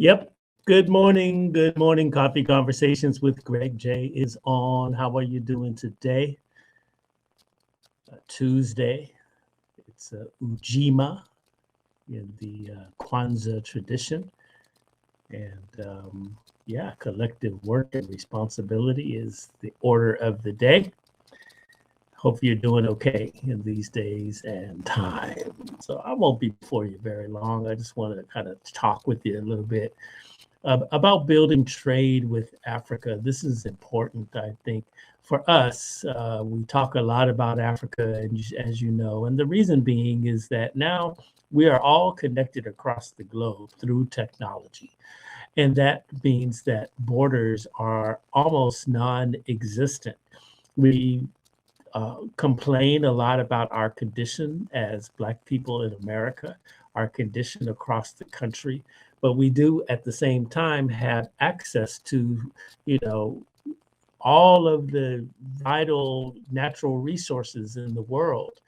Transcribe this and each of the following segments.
Yep. Good morning. Good morning. Coffee Conversations with Greg J is on. How are you doing today? Tuesday. It's Ujima in the Kwanzaa tradition. And yeah, collective work and responsibility is the order of the day. Hope you're doing okay in these days and time. So I won't be before you very long. I just want to kind of talk with you a little bit about building trade with Africa. This is important, I think, for us. We talk a lot about Africa, and as you know, and the reason being is that now we are all connected across the globe through technology. And that means that borders are almost non existent. We complain a lot about our condition as Black people in America, our condition across the country, but we do at the same time have access to, you know, all of the vital natural resources in the world.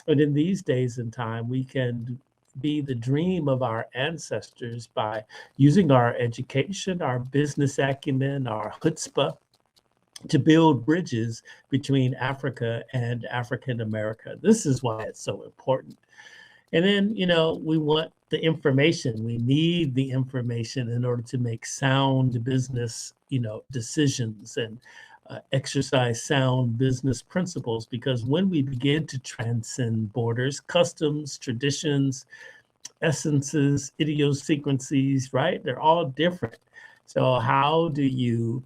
And in these days and time, we can be the dream of our ancestors by using our education, our business acumen, our chutzpah, to build bridges between Africa and African America. This is why it's so important. And then, we want the information. We need the information in order to make sound business, decisions and exercise sound business principles. Because when we begin to transcend borders, customs, traditions, essences, idiosyncrasies, right? They're all different. So, how do you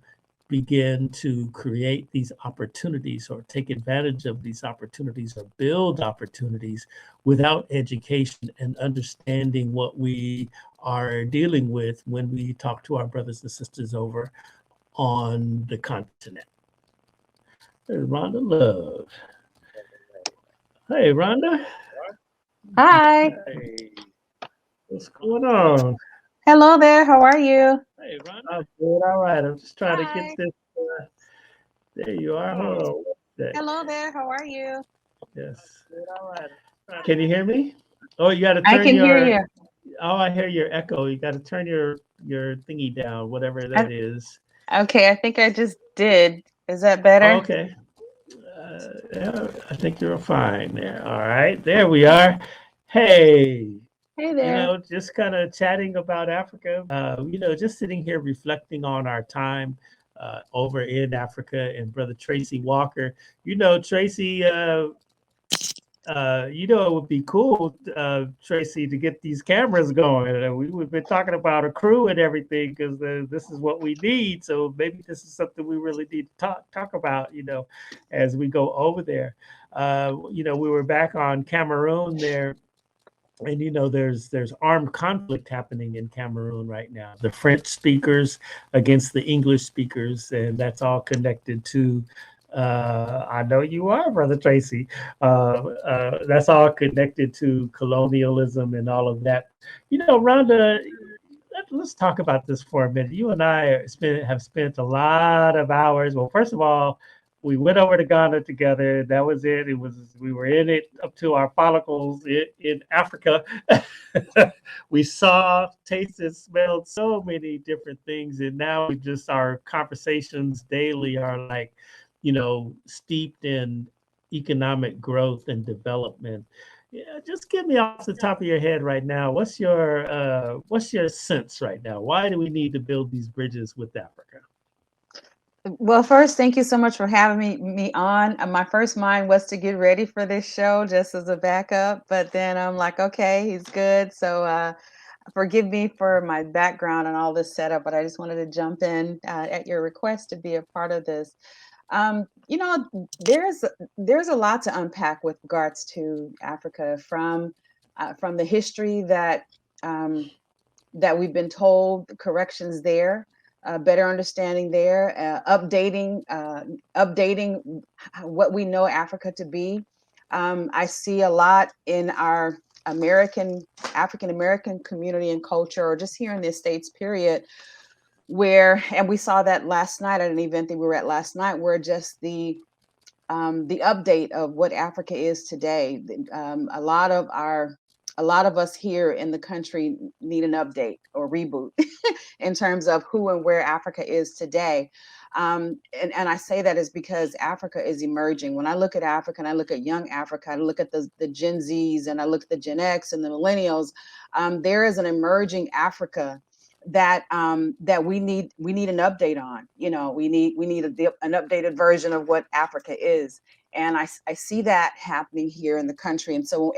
begin to create these opportunities or take advantage of these opportunities or build opportunities without education and understanding what we are dealing with when we talk to our brothers and sisters over on the continent? Hey, Rhonda Love. Hey, Rhonda. Hi. Hey, what's going on? Hello there. How are you? Hey, Rhonda. I'm good. All right. I'm just trying to get Hi. this. There you are. Hold on. Hello there. How are you? Yes. All right. Can you hear me? Oh, you got to I turn can hear your. you. Oh, I hear your echo. You got to turn your thingy down, whatever that I, is. okay, I think I just did. Is that Oh, better? okay. Yeah, I think you're fine there. All right, there we are. Hey, Hey there. just kind of chatting about Africa. Just sitting here reflecting on our time over in Africa and Brother Tracy Walker. Tracy. It would be cool, Tracy, to get these cameras going. We've been talking about a crew and everything because this is what we need. So maybe this is something we really need to talk about, as we go over there. We were back on Cameroon there, and there's armed conflict happening in Cameroon right now. The French speakers against the English speakers, and that's all connected to. I know you are, Brother Tracy. That's all connected to colonialism and all of that. Rhonda, let's talk about this for a minute. You and I have spent a lot of hours. Well, first of all, we went over to Ghana together. That was it. We were in it up to our follicles in Africa. We saw, tasted, smelled so many different things, and now we just our conversations daily are like, steeped in economic growth and development. Yeah, just get me off the top of your head right now. What's your sense right now? Why do we need to build these bridges with Africa? Well, first, thank you so much for having me on. My first mind was to get ready for this show just as a backup, but then I'm like, okay, he's good. So forgive me for my background and all this setup, but I just wanted to jump in at your request to be a part of this. Um, you know, there's a lot to unpack with regards to Africa from the history um, that we've been told, corrections there, better understanding there, updating what we know Africa to be. I see a lot in our American African American community and culture, or just here in the States, period, where, and we saw that last night at an event that we were at last night, where just the update of what Africa is today. A lot of our a lot of us here in the country need an update or reboot in terms of who and where Africa is today. And I say that is because Africa is emerging. When I look at Africa and I look at young Africa, I look at the Gen Zs and I look at the Gen X and the millennials, there is an emerging Africa that that we need an update on. You know, we need an updated version of what Africa is. And I see that happening here in the country. And so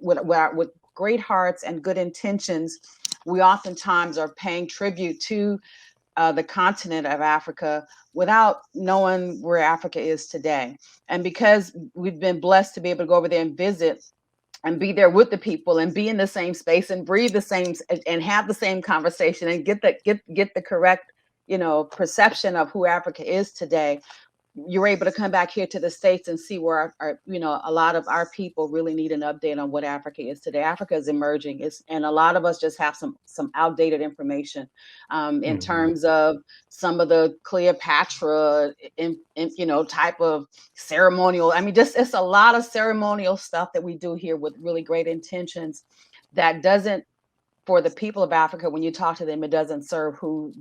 with great hearts and good intentions, we oftentimes are paying tribute to the continent of Africa without knowing where Africa is today. And because we've been blessed to be able to go over there and visit and be there with the people and be in the same space and breathe the same and have the same conversation and get the correct, you know, perception of who Africa is today, you're able to come back here to the States and see where our you know, a lot of our people really need an update on what Africa is today. Africa is emerging. And a lot of us just have some outdated information in terms of some of the Cleopatra in you know, type of ceremonial. I mean, just it's a lot of ceremonial stuff that we do here with really great intentions that doesn't, for the people of Africa, when you talk to them, it doesn't serve who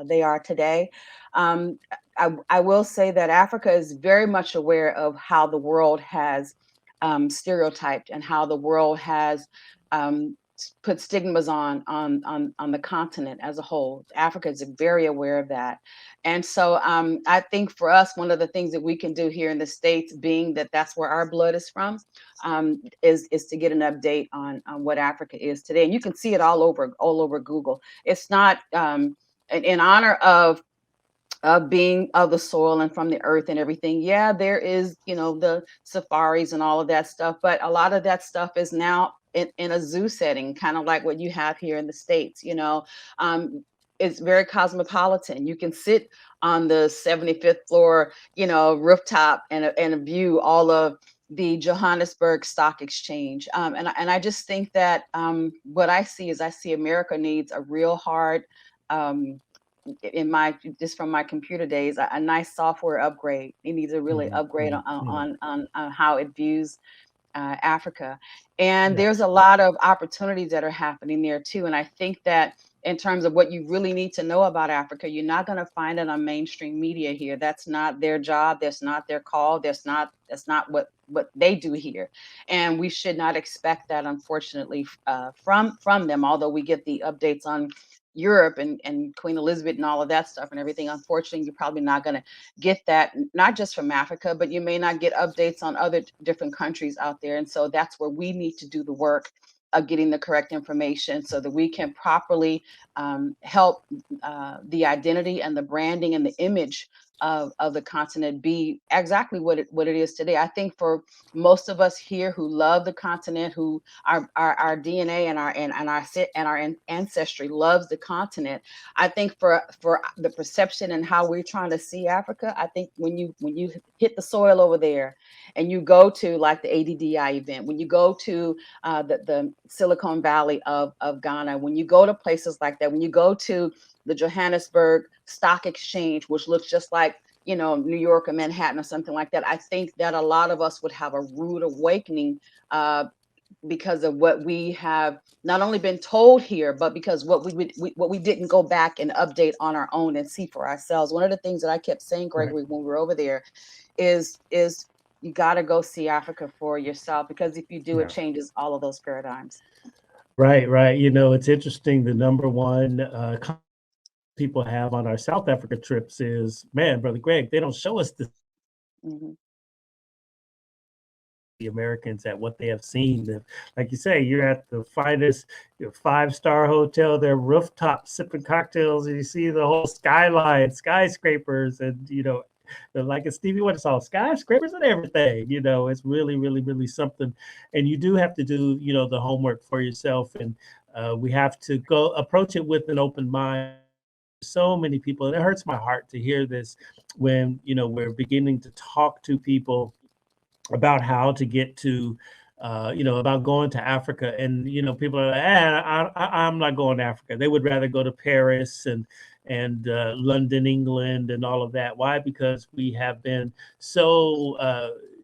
they are today. Um, I will say that Africa is very much aware of how the world has stereotyped and how the world has put stigmas on the continent as a whole. Africa is very aware of that. And so I think for us, one of the things that we can do here in the States, being that that's where our blood is from, is to get an update on what Africa is today. And you can see it all over Google. It's not in honor of being of the soil and from the earth and everything. Yeah, there is, you know, the safaris and all of that stuff, but a lot of that stuff is now in a zoo setting, kind of like what you have here in the States. You know, it's very cosmopolitan. You can sit on the 75th floor, you know, rooftop and view all of the Johannesburg Stock Exchange. And I just think that what I see is, I see America needs a real hard, in my, just from my computer days, a nice software upgrade. It needs a really upgrade on how it views Africa. And there's a lot of opportunities that are happening there too. And I think that in terms of what you really need to know about Africa, you're not going to find it on mainstream media here. That's not their job. That's not their call. That's not what they do here. And we should not expect that, unfortunately, from them. Although we get the updates on Europe and Queen Elizabeth and all of that stuff and everything. Unfortunately, you're probably not going to get that, not just from Africa, but you may not get updates on other different countries out there. And so that's where we need to do the work of getting the correct information so that we can properly help the identity and the branding and the image of the continent be exactly what it is today. I think for most of us here who love the continent, who our DNA and our ancestry loves the continent, I think for the perception and how we're trying to see Africa, I think when you hit the soil over there and you go to like the ADDI event, when you go to the Silicon Valley of Ghana, when you go to places like that, when you go to the Johannesburg Stock Exchange, which looks just like, you know, New York or Manhattan or something like that, I think that a lot of us would have a rude awakening because of what we have not only been told here, but because what we didn't go back and update on our own and see for ourselves. One of the things that I kept saying, Gregory, when we were over there, is you got to go see Africa for yourself, because if you do, it changes all of those paradigms. Right. You know, it's interesting. The number one people have on our South Africa trips is, man, Brother Greg, they don't show us the Americans at what they have seen. Like you say, you're at the finest, five-star hotel, their rooftop sipping cocktails, and you see the whole skyline, skyscrapers, and, you know, like a Stevie Wonder song, skyscrapers and everything. You know, it's really something. And you do have to do, you know, the homework for yourself. And we have to go approach it with an open mind. So many people, and it hurts my heart to hear this when, you know, we're beginning to talk to people about how to get to, you know, about going to Africa. And, you know, people are like, I'm not going to Africa. They would rather go to Paris and London, England, and all of that. Why? Because we have been so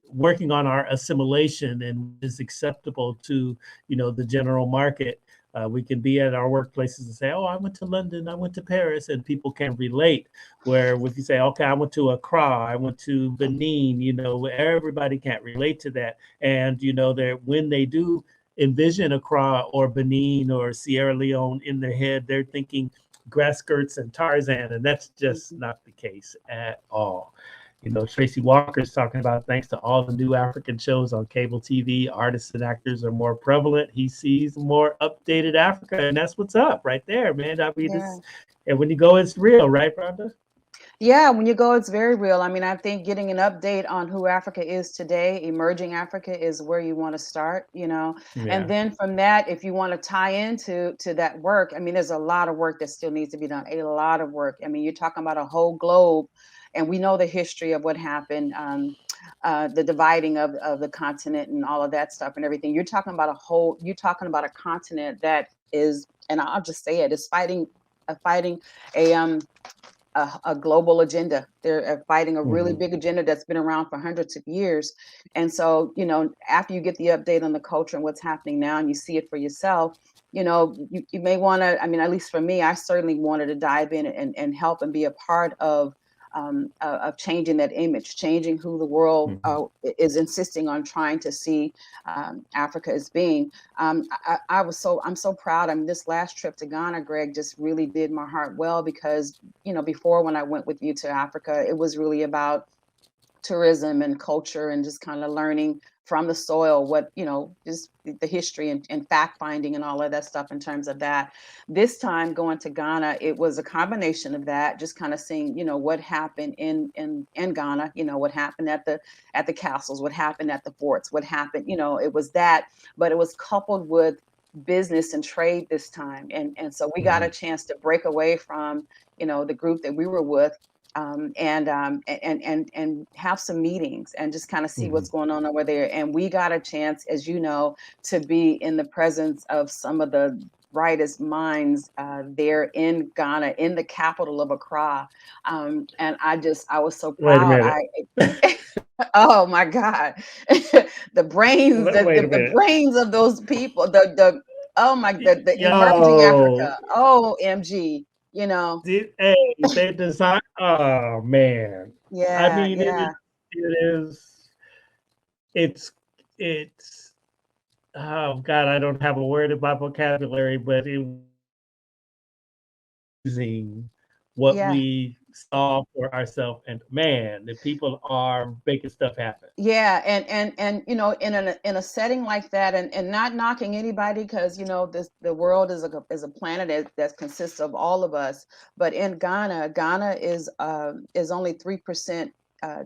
working on our assimilation and what is acceptable to, the general market. We can be at our workplaces and say, "Oh, I went to London, I went to Paris," and people can relate. Where if you say, "Okay, I went to Accra, I went to Benin," everybody can't relate to that. And that when they do envision Accra or Benin or Sierra Leone in their head, they're thinking grass skirts and Tarzan, and that's just not the case at all. Tracy Walker's talking about, thanks to all the new African shows on cable TV, artists and actors are more prevalent. He sees more updated Africa, and that's what's up right there, man. I mean, Yeah. and when you go, it's real, right, Rhonda? Yeah, when you go, it's very real. I mean, I think getting an update on who Africa is today, emerging Africa, is where you want to start, And Yeah. then from that, if you want to tie into that work, I mean, there's a lot of work that still needs to be done, a lot of work. I mean, you're talking about a whole globe, and we know the history of what happened, the dividing of the continent and all of that stuff and everything. You're talking about a continent that is, and I'll just say it, is fighting a a global agenda. They're fighting a really big agenda that's been around for hundreds of years. And so, after you get the update on the culture and what's happening now, and you see it for yourself, you may want to, I mean, at least for me, I certainly wanted to dive in and help and be a part of changing that image, changing who the world is insisting on trying to see Africa as being. I'm so proud. I mean, this last trip to Ghana, Greg, just really did my heart well because, before when I went with you to Africa, it was really about tourism and culture and just kind of learning from the soil what just the history and fact finding and all of that stuff in terms of that. This time going to Ghana, it was a combination of that, just kind of seeing what happened in Ghana, what happened at the castles, what happened at the forts, what happened, it was that, but it was coupled with business and trade this time, and so we got a chance to break away from the group that we were with, and have some meetings and just kind of see what's going on over there. And we got a chance, as you know, to be in the presence of some of the brightest minds there in Ghana, in the capital of Accra. And I was so Wait a proud. minute. Oh my God, the brains, Wait a the minute. brains of those people, the emerging Yo, Africa. OMG, they design. Oh man, I yeah, mean, yeah. it's, it's. Oh God, I don't have a word in my vocabulary, but it was amazing what Yeah. we saw for ourselves, and man, the people are making stuff happen. Yeah, and in a setting like that, and not knocking anybody, because the world is a planet that consists of all of us. But in Ghana is only 3%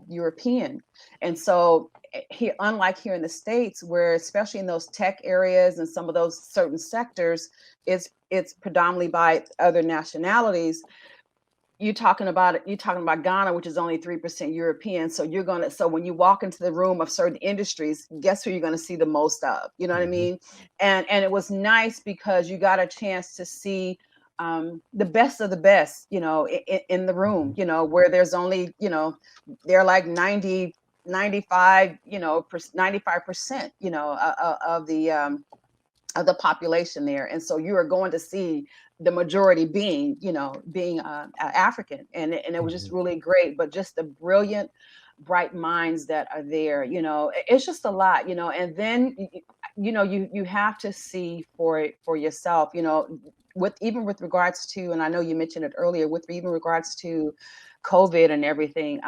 European, and so here, unlike here in the States, where especially in those tech areas and some of those certain sectors, it's predominantly by other nationalities. You're talking about Ghana, which is only 3% European. So when you walk into the room of certain industries, guess who you're gonna see the most of? You know what I Mhm. mean? And it was nice because you got a chance to see the best of the best, in the room, Mhm. where there's only, they're like 90, 95, 95%, of the population there. And so you are going to see the majority being African. And it was just Mhm. really great, but just the brilliant, bright minds that are there, it's just a lot, and then, you have to see for yourself, with regards to, and I know you mentioned it earlier, with even regards to COVID and everything.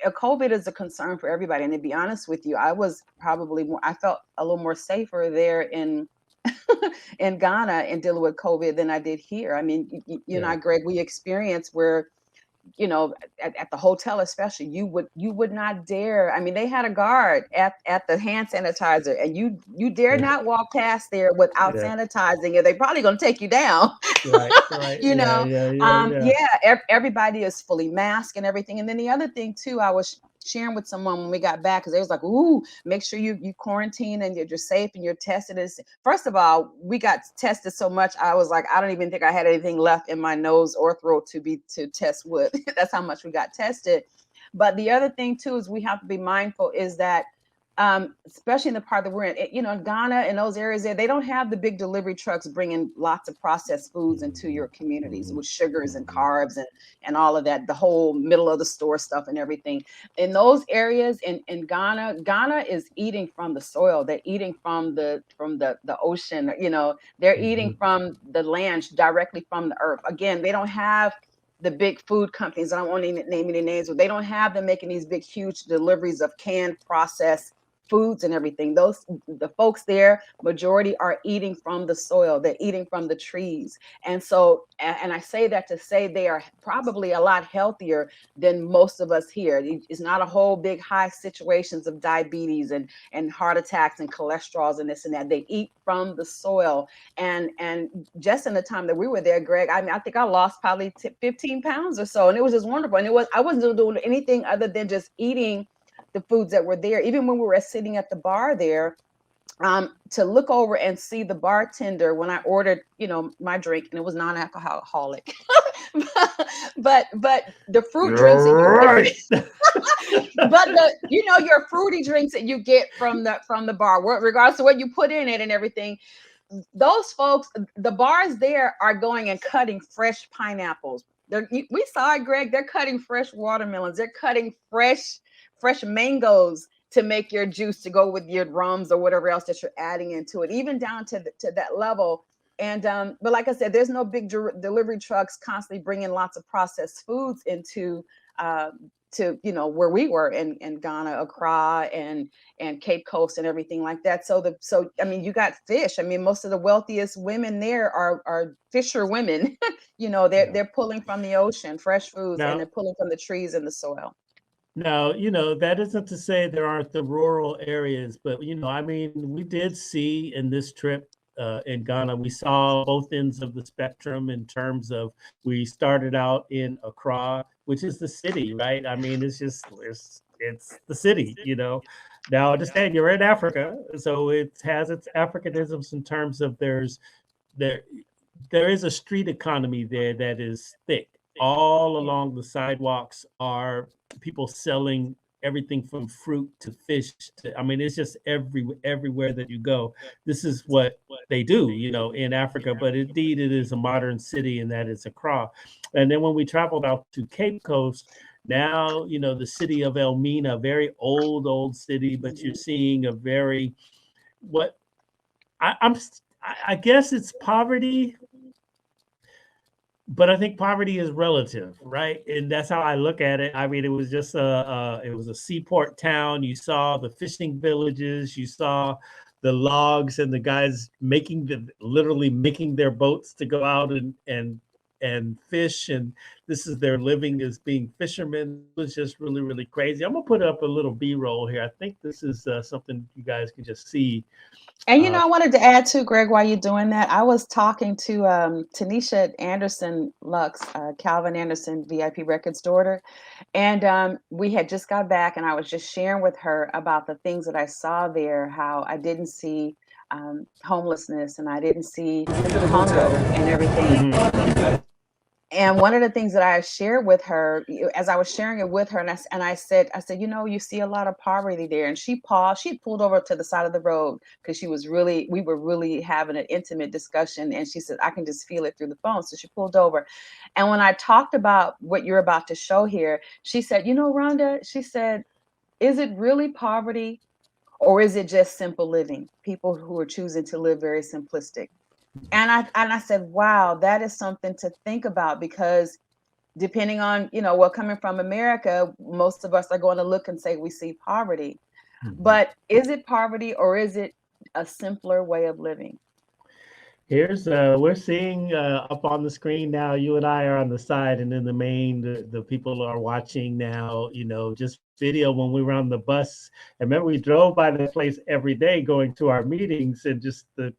COVID is a concern for everybody. And to be honest with you, I felt a little more safer there in Ghana and dealing with COVID than I did here. I mean, you and I, Yeah. Greg, we experienced where, at the hotel especially, you would not dare. I mean, they had a guard at the hand sanitizer, and you dare Yeah. not walk past there without Yeah. sanitizing, or they're probably going to take you down. Right. Right. you Yeah. know Yeah. Yeah. Yeah. yeah, everybody is fully masked and everything. And then the other thing too, I was sharing with someone when we got back, because they was like, ooh, make sure you quarantine and you're safe and you're tested. First of all, we got tested so much, I was like, I don't even think I had anything left in my nose or throat to test with. That's how much we got tested. But the other thing too is we have to be mindful is that especially in the part that we're in, you know, in Ghana and those areas there, they don't have the big delivery trucks bringing lots of processed foods into your communities with sugars and carbs and all of that, the whole middle of the store stuff and everything. In those areas in Ghana, Ghana is eating from the soil. They're eating from the ocean, you know, they're eating from the land directly from the earth. Again, they don't have the big food companies. I don't want to name any names, but they don't have them making these big, huge deliveries of canned processed foods and everything. The folks there, majority are eating from the soil. They're eating from the trees. And so, and I say that to say they are probably a lot healthier than most of us here. It's not a whole big high situations of diabetes and heart attacks and cholesterols and this and that. They eat from the soil. And just in the time that we were there, Greg, I mean, I think I lost probably 15 pounds or so. And it was just wonderful. And I wasn't doing anything other than just eating the foods that were there. Even when we were sitting at the bar there, to look over and see the bartender when I ordered, you know, my drink, and it was non-alcoholic, but the fruit drinks that you get, but you know, your fruity drinks that you get from the bar, regardless of what you put in it and everything. Those folks, the bars there are going and cutting fresh pineapples. We saw it, Greg. They're cutting fresh watermelons. They're cutting fresh mangoes to make your juice to go with your rums or whatever else that you're adding into it, even down to that level. And but like I said, there's no big delivery trucks constantly bringing lots of processed foods into to, you know, where we were in Ghana, Accra and Cape Coast and everything like that. So I mean, you got fish. I mean, most of the wealthiest women there are fisher women. You know, they're pulling from the ocean fresh foods, and they're pulling from the trees and the soil. Now, you know, that isn't to say there aren't the rural areas, but, you know, I mean, we did see in this trip in Ghana, we saw both ends of the spectrum in terms of we started out in Accra, which is the city, right? I mean, it's the city, you know. Now, understand you're in Africa, so it has its Africanisms in terms of there there is a street economy there that is thick. All along the sidewalks are people selling everything from fruit to fish to, I mean, it's just everywhere that you go. This is what they do, you know, in Africa, but indeed it is a modern city and that is Accra. And then when we traveled out to Cape Coast, now, you know, the city of Elmina, very old city, but you're seeing a very, what I guess it's poverty, but I think poverty is relative, right? And that's how I look at it. I mean, it was just it was a seaport town. You saw the fishing villages, you saw the logs and the guys literally making their boats to go out and fish. And this is their living as being fishermen. It was just really crazy. I'm gonna put up a little B-roll here. I think this is something you guys can just see. And you know, I wanted to add too, Greg, while you're doing that, I was talking to Tanisha Anderson Lux, Calvin Anderson VIP Records daughter, and we had just got back, and I was just sharing with her about the things that I saw there, how I didn't see homelessness, and I didn't see hunger and everything. And one of the things that I shared with her, as I was sharing it with her, and I said, you know, you see a lot of poverty there. And she paused. She pulled over to the side of the road because we were really having an intimate discussion. And she said, I can just feel it through the phone. So she pulled over. And when I talked about what you're about to show here, she said, you know, Rhonda, she said, is it really poverty, or is it just simple living? People who are choosing to live very simplistic. And I said, wow, that is something to think about, because depending on, you know, well, coming from America, most of us are going to look and say we see poverty. But is it poverty, or is it a simpler way of living? Here's we're seeing up on the screen now. You and I are on the side, and in the main, the people are watching now. You know, just video when we were on the bus. I remember we drove by the place every day going to our meetings, and just the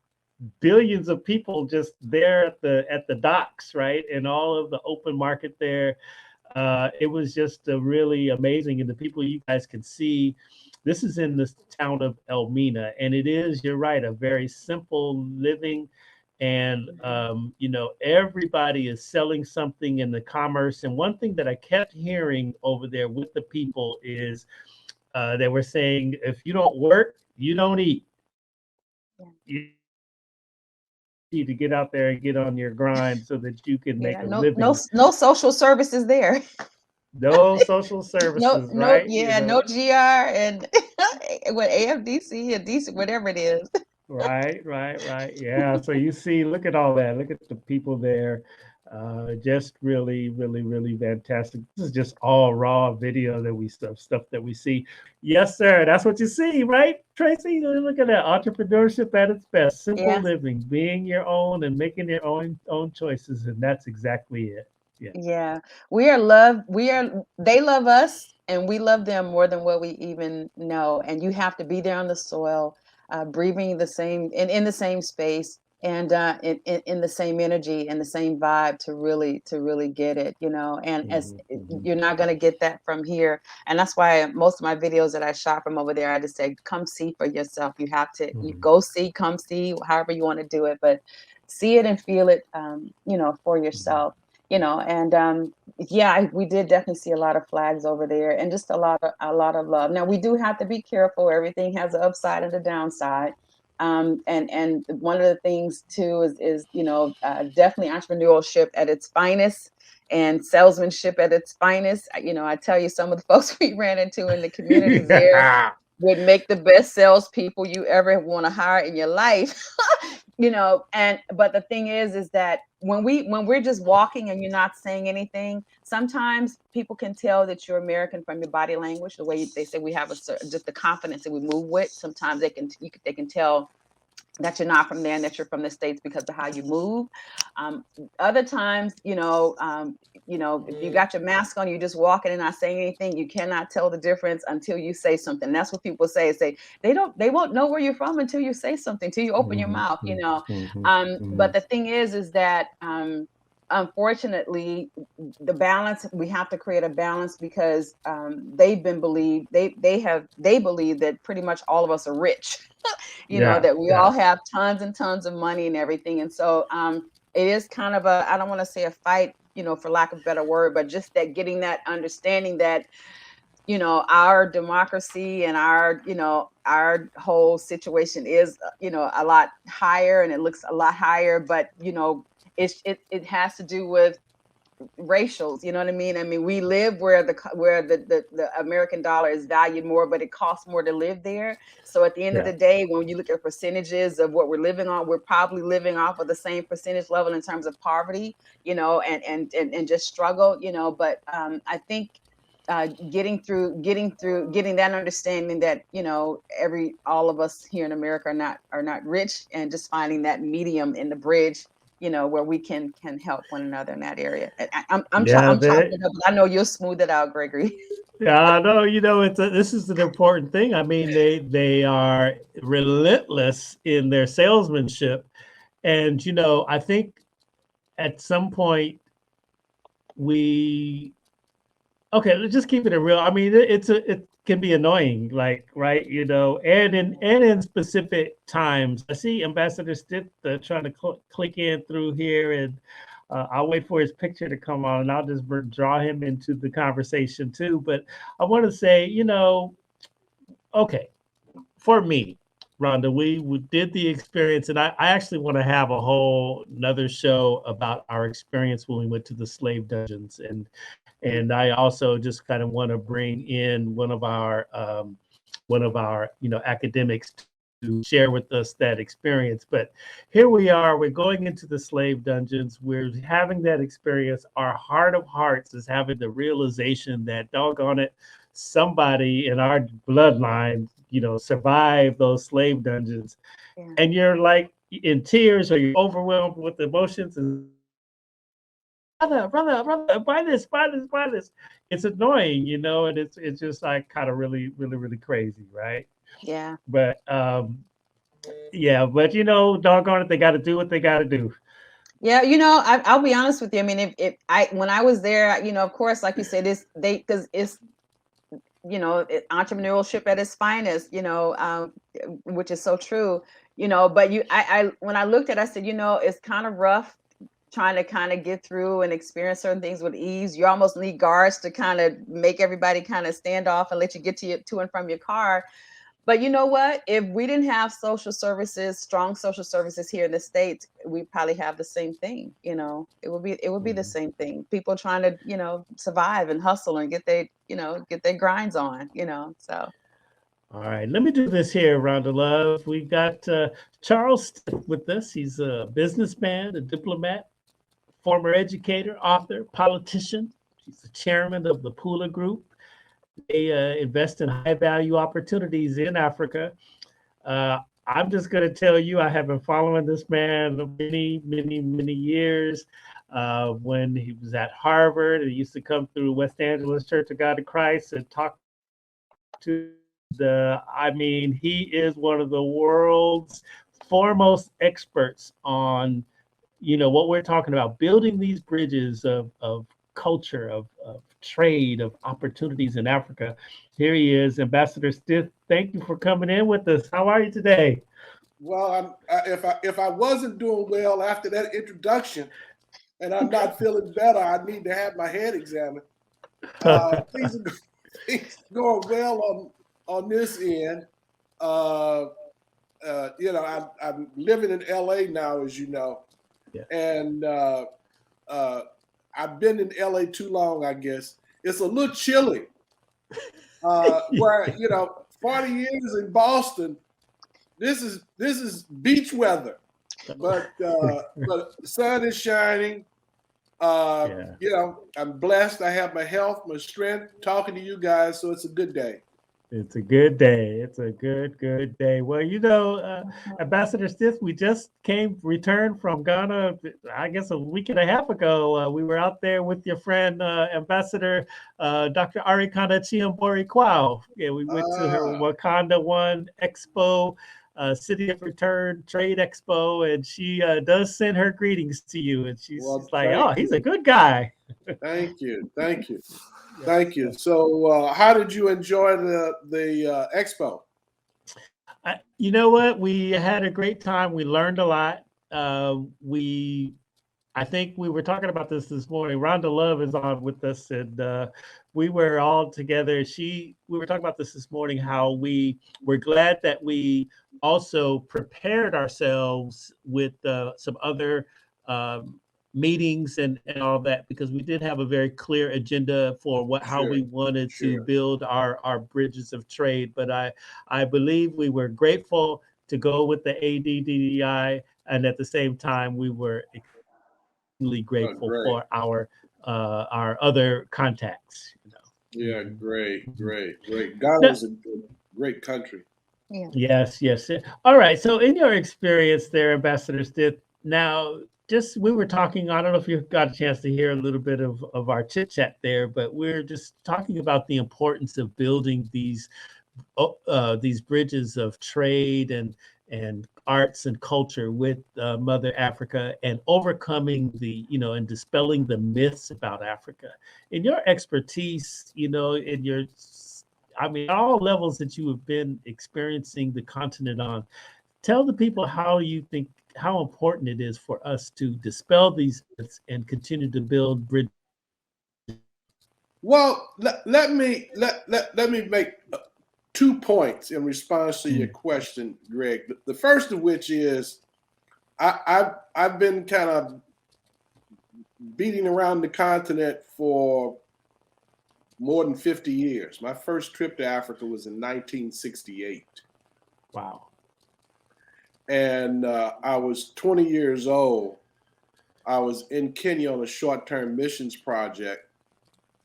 billions of people just there at the docks, right, and all of the open market there. It was just really amazing, and the people you guys can see. This is in the town of Elmina, and it is, you're right, a very simple living. And you know, everybody is selling something in the commerce. And one thing that I kept hearing over there with the people is they were saying if you don't work, you don't eat. Yeah. You need to get out there and get on your grind so that you can make Yeah. a No, living. no social services there. No social No, services, no, right? You yeah, no know, GR and what AFDC and DC, whatever it is. right, right, right. Yeah. So you see, look at all that. Look at the people there. Just really, really, really fantastic. This is just all raw video that we stuff that we see. Yes, sir. That's what you see, right, Tracy? Look at that entrepreneurship at its best. Simple Yeah. living, being your own and making your own choices, and that's exactly it. Yeah. Yeah, we are loved. They love us and we love them more than what we even know. And you have to be there on the soil, breathing the same in the same space and in the same energy and the same vibe to really get it, you know. And as Hmm, hmm. you're not going to get that from here. And that's why most of my videos that I shot from over there, I just say, come see for yourself. You have to you Hmm. go see, come see, however you want to do it, but see it and feel it, for Hmm. yourself, and yeah, we did definitely see a lot of flags over there and just a lot of love. Now we do have to be careful. Everything has an upside and a downside. And one of the things too is definitely entrepreneurship at its finest and salesmanship at its finest. I tell you, some of the folks we ran into in the communities there Yeah. would make the best salespeople you ever want to hire in your life. And but the thing is that when we're just walking and you're not saying anything, sometimes people can tell that you're American from your body language, the way they say we have just the confidence that we move with. Sometimes they can tell that you're not from there and that you're from the States because of how you move. Um, Other times, if you got your mask on, you're just walking and not saying anything, you cannot tell the difference until you say something. That's what people say they won't know where you're from until you say something, till you open your Mhm, mouth. mhm, But mhm. the thing is that unfortunately, the balance, we have to create a balance because they believe that pretty much all of us are rich. Yeah, That we yeah, all have tons and tons of money and everything. And so it is kind of I don't want to say a fight, for lack of a better word, but just that getting that understanding that, our democracy and our whole situation is, a lot higher and it looks a lot higher, but, it has to do with racials, you know what I mean? I mean, we live where the American dollar is valued more, but it costs more to live there. So at the end of yeah, the day, when you look at percentages of what we're living on, we're probably living off of the same percentage level in terms of poverty, and just struggle, But I think getting that understanding that every all of us here in America are not rich, and just finding that medium in the bridge, where we can help one another in that area. yeah. I'm chopping it up, but I know you'll smooth it out, Gregory. Yeah. No, this is an important thing. I mean, they are relentless in their salesmanship, and I think at some point we okay. Let's just keep it real. I mean, it can be annoying, like right, and in specific times. I see Ambassador Stith trying to click in through here, and I'll wait for his picture to come on, and I'll just draw him into the conversation too. But I want to say, okay, for me, Rhonda, we did the experience, and I actually want to have a whole another show about our experience when we went to the slave dungeons, and I also just kind of want to bring in one of our academics to share with us that experience. But here we are, we're going into the slave dungeons, we're having that experience. Our heart of hearts is having the realization that, doggone it, somebody in our bloodline survived those slave dungeons, Yeah. and you're like in tears or you're overwhelmed with emotions and brother, buy this. It's annoying, and it's just like kind of really, really, really crazy, right? Yeah. But yeah, but doggone it, they got to do what they got to do. Yeah, I'll be honest with you. I mean, if I when I was there, of course, like you said, because it's entrepreneurship at its finest, which is so true. But when I looked at it, I said, it's kind of rough, trying to kind of get through and experience certain things with ease. You almost need guards to kind of make everybody kind of stand off and let you get to and from your car. But you know what? If we didn't have social services, strong social services here in the States, we probably have the same thing. It would be the same thing. People trying to, survive and hustle and get their grinds on, so. All right, let me do this here, Rhonda Love. We got Charles Stith with us. He's a businessman, a diplomat, former educator, author, politician. He's the chairman of the Pula Group. They invest in high value opportunities in Africa. I'm just going to tell you, I have been following this man many, many, many years. When he was at Harvard, he used to come through West Angeles Church of God in Christ and talk to he is one of the world's foremost experts on, what we're talking about, building these bridges of culture, of trade, of opportunities in Africa. Here he is, Ambassador Stith. Thank you for coming in with us. How are you today? Well, if I wasn't doing well after that introduction, and I'm not feeling better, I need to have my head examined. Things are going well on this end. I'm living in LA now, as you know, yeah. And I've been in LA too long, I guess. It's a little chilly. Where 40 years in Boston, this is beach weather, but the sun is shining. I'm blessed. I have my health, my strength, talking to you guys, so it's a good day. It's a good day. It's a good day. Well, Ambassador Stith, we just returned from Ghana, I guess a week and a half ago. We were out there with your friend, Ambassador Dr. Arikana Chihombori-quao. Yeah, we went to her Wakanda One Expo, City of Return Trade Expo, and she does send her greetings to you. And she's like, oh, he's a good guy. Thank you. Thank you. So, how did you enjoy the expo? You know what? We had a great time. We learned a lot. I think we were talking about this morning. Rhonda Love is on with us, and we were all together. We were talking about this morning, how we were glad that we also prepared ourselves with some other meetings and all that, because we did have a very clear agenda for how we wanted to build our bridges of trade. But I believe we were grateful to go with the ADDI, and at the same time we were extremely grateful for our other contacts. Yeah, great. Ghana's a great country. Yeah. Yes. All right. So in your experience there, Ambassador Stith, now we were talking, I don't know if you got a chance to hear a little bit of our chit chat there, but we're just talking about the importance of building these bridges of trade and arts and culture with Mother Africa, and overcoming and dispelling the myths about Africa. In your expertise, all levels that you have been experiencing the continent on, tell the people how important it is for us to dispel these myths and continue to build bridges. Well, let me make 2 points in response to your question, Greg. The first of which is I've been kind of beating around the continent for more than 50 years. My first trip to Africa was in 1968. Wow. And I was 20 years old. I was in Kenya on a short-term missions project.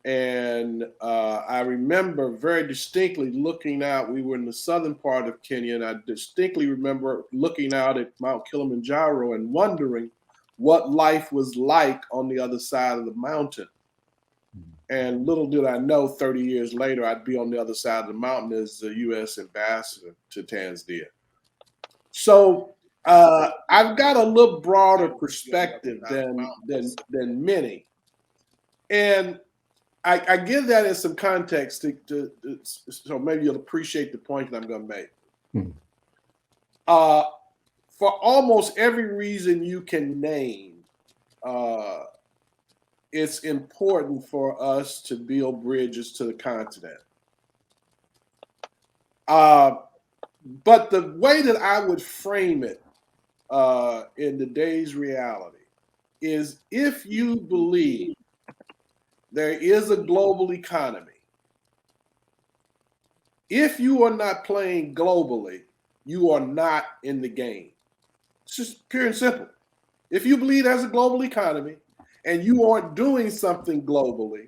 And I remember very distinctly looking out. We were in the southern part of Kenya, and I distinctly remember looking out at Mount Kilimanjaro and wondering what life was like on the other side of the mountain. And little did I know, 30 years later, I'd be on the other side of the mountain as the U.S. ambassador to Tanzania. So I've got a little broader perspective than many. And I give that in some context so maybe you'll appreciate the point that I'm going to make. For almost every reason you can name, it's important for us to build bridges to the continent. But the way that I would frame it in today's reality is, if you believe there is a global economy, if you are not playing globally, you are not in the game. It's just pure and simple. If you believe there's a global economy and you aren't doing something globally,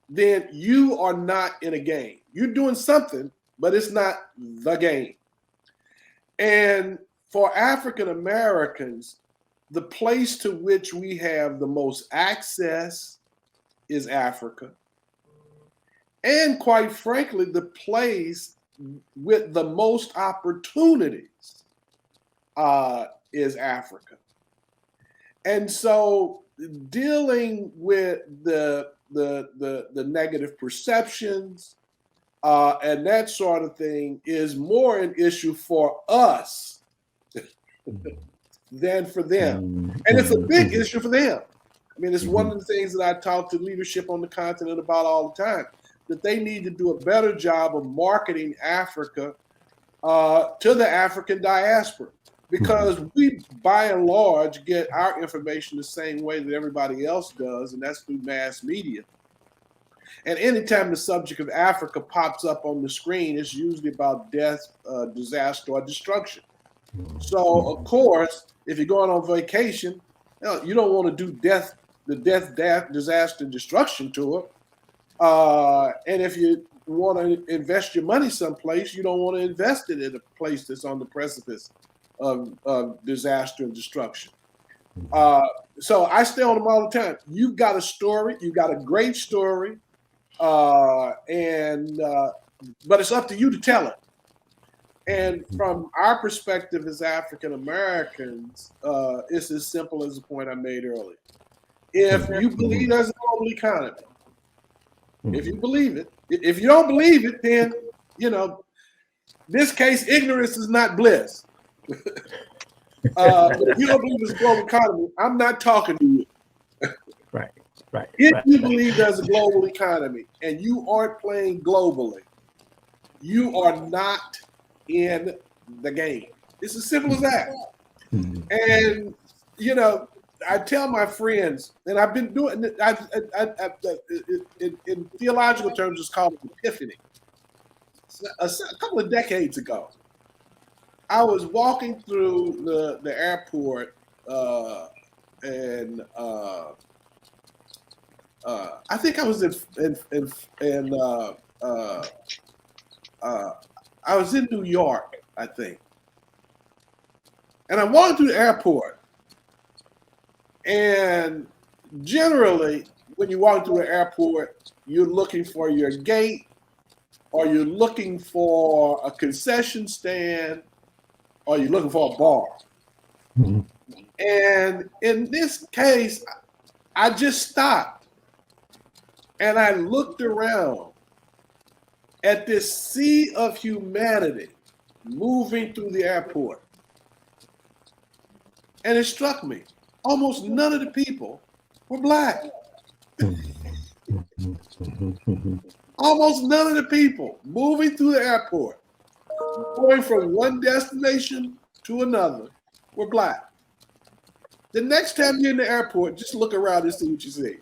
then you are not in a game. You're doing something, but it's not the game. And for African Americans, the place to which we have the most access is Africa. And quite frankly, the place with the most opportunities is Africa. And so dealing with the negative perceptions and that sort of thing is more an issue for us than for them. And it's a big issue for them. I mean, it's one of the things that I talk to leadership on the continent about all the time, that they need to do a better job of marketing Africa to the African diaspora, because we, by and large, get our information the same way that everybody else does, and that's through mass media. And anytime the subject of Africa pops up on the screen, it's usually about death, disaster, or destruction. So, of course, if you're going on vacation, you don't want to do death, disaster, and destruction to it. And if you want to invest your money someplace, you don't want to invest it in a place that's on the precipice of disaster and destruction. So I stay on them all the time. You've got a story. You've got a great story. But it's up to you to tell it. And from our perspective as African Americans, it's as simple as the point I made earlier. If you believe there's a global economy, if you believe it, if you don't believe it, then, this case, ignorance is not bliss. But if you don't believe it's a global economy, I'm not talking to you. Right. If you believe there's a global economy and you aren't playing globally, you are not in the game. It's as simple as that. And, I tell my friends, and I've been doing it, in theological terms, it's called an epiphany. A couple of decades ago, I was walking through the airport, and I think I was I was in New York, I think, and I'm walking through the airport. And generally, when you walk through an airport, you're looking for your gate, or you're looking for a concession stand, or you're looking for a bar. And in this case, I just stopped and I looked around at this sea of humanity moving through the airport. And it struck me. Almost none of the people were Black. Almost none of the people moving through the airport, going from one destination to another, were Black. The next time you're in the airport, just look around and see what you see.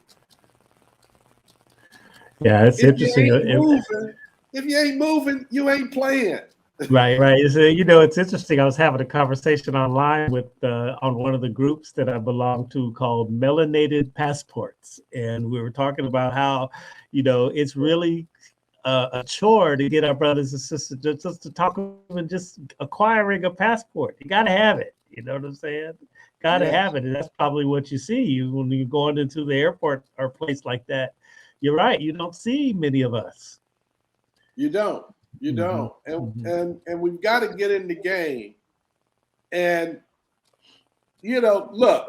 Yeah, it's interesting. If you ain't moving, you ain't playing. Right. So, it's interesting. I was having a conversation online with on one of the groups that I belong to called Melanated Passports, and we were talking about how, it's really a chore to get our brothers and sisters just to talk and just acquiring a passport. You got to have it. You know what I'm saying? Got to have it, and that's probably what you see when you're going into the airport or a place like that. You're right. You don't see many of us. You don't. You don't. And we've got to get in the game. And, look,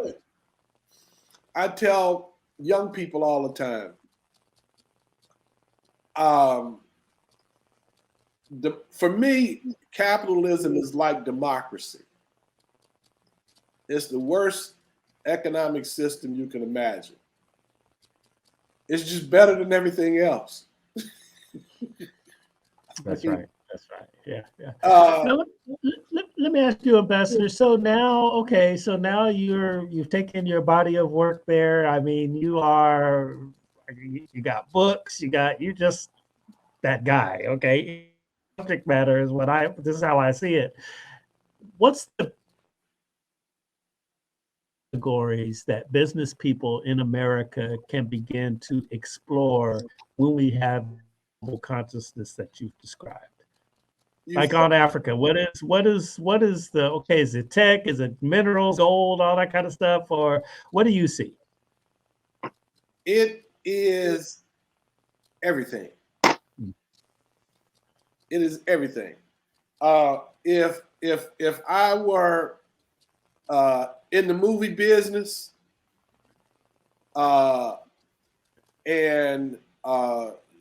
I tell young people all the time, for me, capitalism is like democracy. It's the worst economic system you can imagine. It's just better than everything else. That's right. That's right. Yeah. Yeah. Uh, Now, let me ask you, Ambassador. So now, okay, so now you've taken your body of work there. I mean, you got books, you just that guy. Okay. Subject matter is this is how I see it. What's the categories that business people in America can begin to explore when we have consciousness that you've described? Like on Africa, what is the, okay, is it tech, is it minerals, gold, all that kind of stuff, or what do you see? It is everything. It is everything. If I were in the movie business, and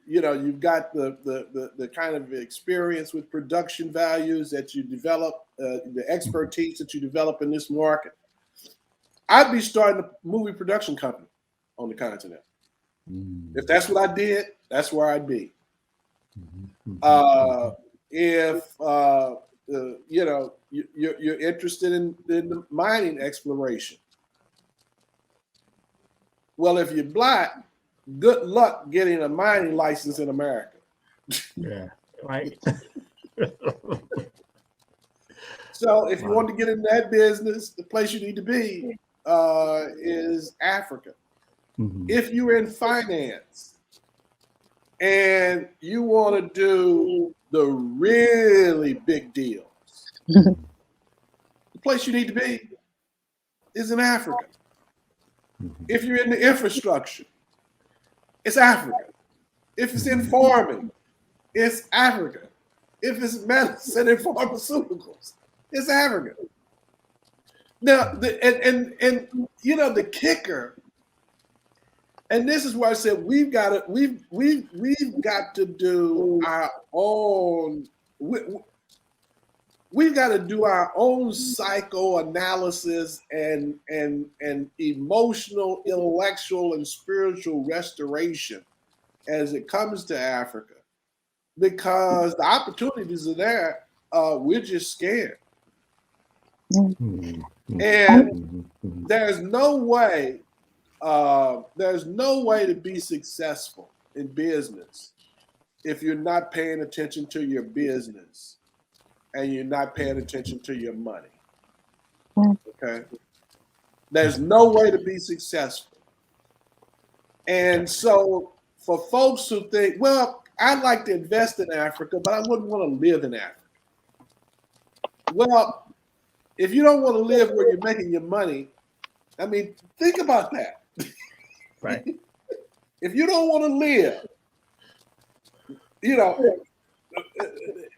you've got the kind of experience with production values that you develop, the expertise that you develop in this market, I'd be starting a movie production company on the continent. If that's what I did, that's where I'd be. If you're interested in the mining exploration, well, if you're Black, good luck getting a mining license in America. Yeah, right. So if you want to get in that business, the place you need to be is Africa. If you're in finance and you want to do the really big deals, the place you need to be is in Africa. If you're in the infrastructure, it's Africa. If it's in farming, it's Africa. If it's medicine and pharmaceuticals, it's Africa. Now, the kicker, and this is why I said we've got to do our own. We've got to do our own psychoanalysis and emotional, intellectual, and spiritual restoration as it comes to Africa, because the opportunities are there. We're just scared, and there's no way to be successful in business if you're not paying attention to your business and you're not paying attention to your money. Okay? There's no way to be successful. And so for folks who think, well, I'd like to invest in Africa, but I wouldn't want to live in Africa. Well, if you don't want to live where you're making your money, I mean, think about that. Right. If you don't want to live,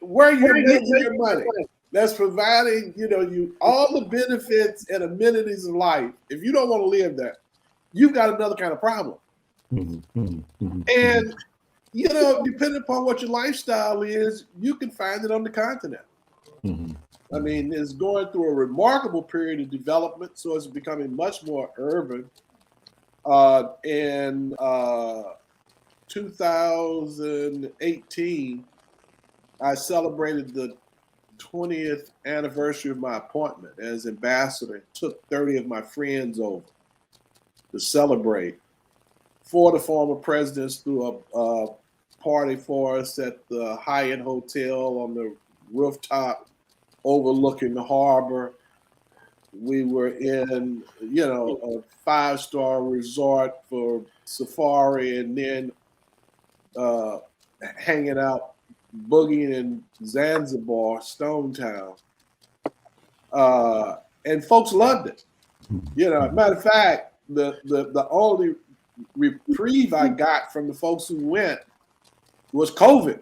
where you're making your money, that's providing, you all the benefits and amenities of life. If you don't want to live there, you've got another kind of problem. And, depending upon what your lifestyle is, you can find it on the continent. I mean, it's going through a remarkable period of development, so it's becoming much more urban. In 2018, I celebrated the 20th anniversary of my appointment as ambassador. Took 30 of my friends over to celebrate. 4 of the former presidents threw a party for us at the Hyatt Hotel on the rooftop overlooking the harbor. We were in, a 5-star resort for safari, and then hanging out, boogieing in Zanzibar, Stone Town. And folks loved it. Matter of fact, the only reprieve I got from the folks who went was COVID.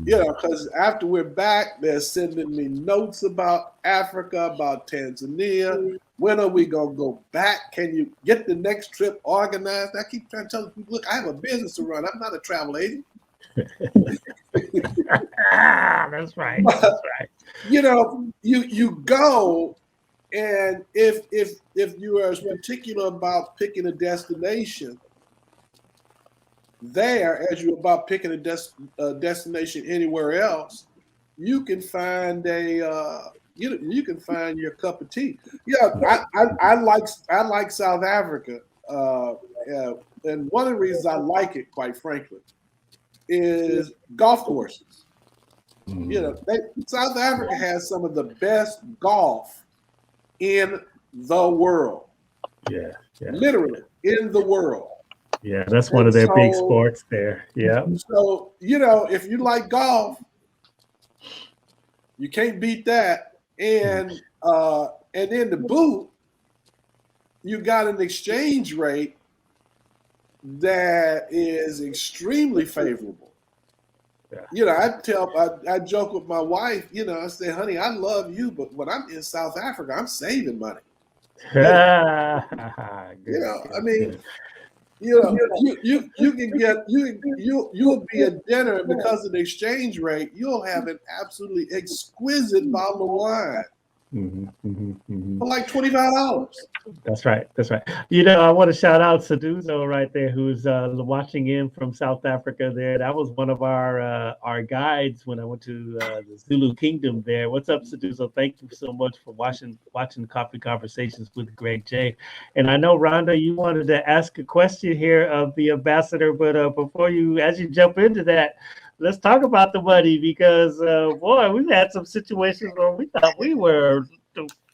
Because after we're back, they're sending me notes about Africa, about Tanzania. When are we going to go back? Can you get the next trip organized? I keep trying to tell people, look, I have a business to run. I'm not a travel agent. That's right. That's right. You go And if you are as particular about picking a destination there as you're about picking a destination anywhere else, you can find you can find your cup of tea. Yeah, I like South Africa, and one of the reasons I like it, quite frankly, is golf courses. South Africa has some of the best golf in the world. Yeah. Literally in the world. Yeah, that's one of their big sports there. Yeah. So, if you like golf, you can't beat that. And then to boot, you got an exchange rate that is extremely favorable. Yeah. I joke with my wife, I say, honey, I love you, but when I'm in South Africa, I'm saving money. You can get you'll be at dinner, and because of the exchange rate, you'll have an absolutely exquisite bottle of wine for like $25. That's right. I want to shout out Saduzo right there, who's watching in from South Africa there. That was one of our guides when I went to the Zulu Kingdom there. What's up, Saduzo? Thank you so much for watching Coffee Conversations with Greg J. And I know, Rhonda, you wanted to ask a question here of the ambassador, but as you jump into that, let's talk about the money, because boy, we've had some situations where we thought we were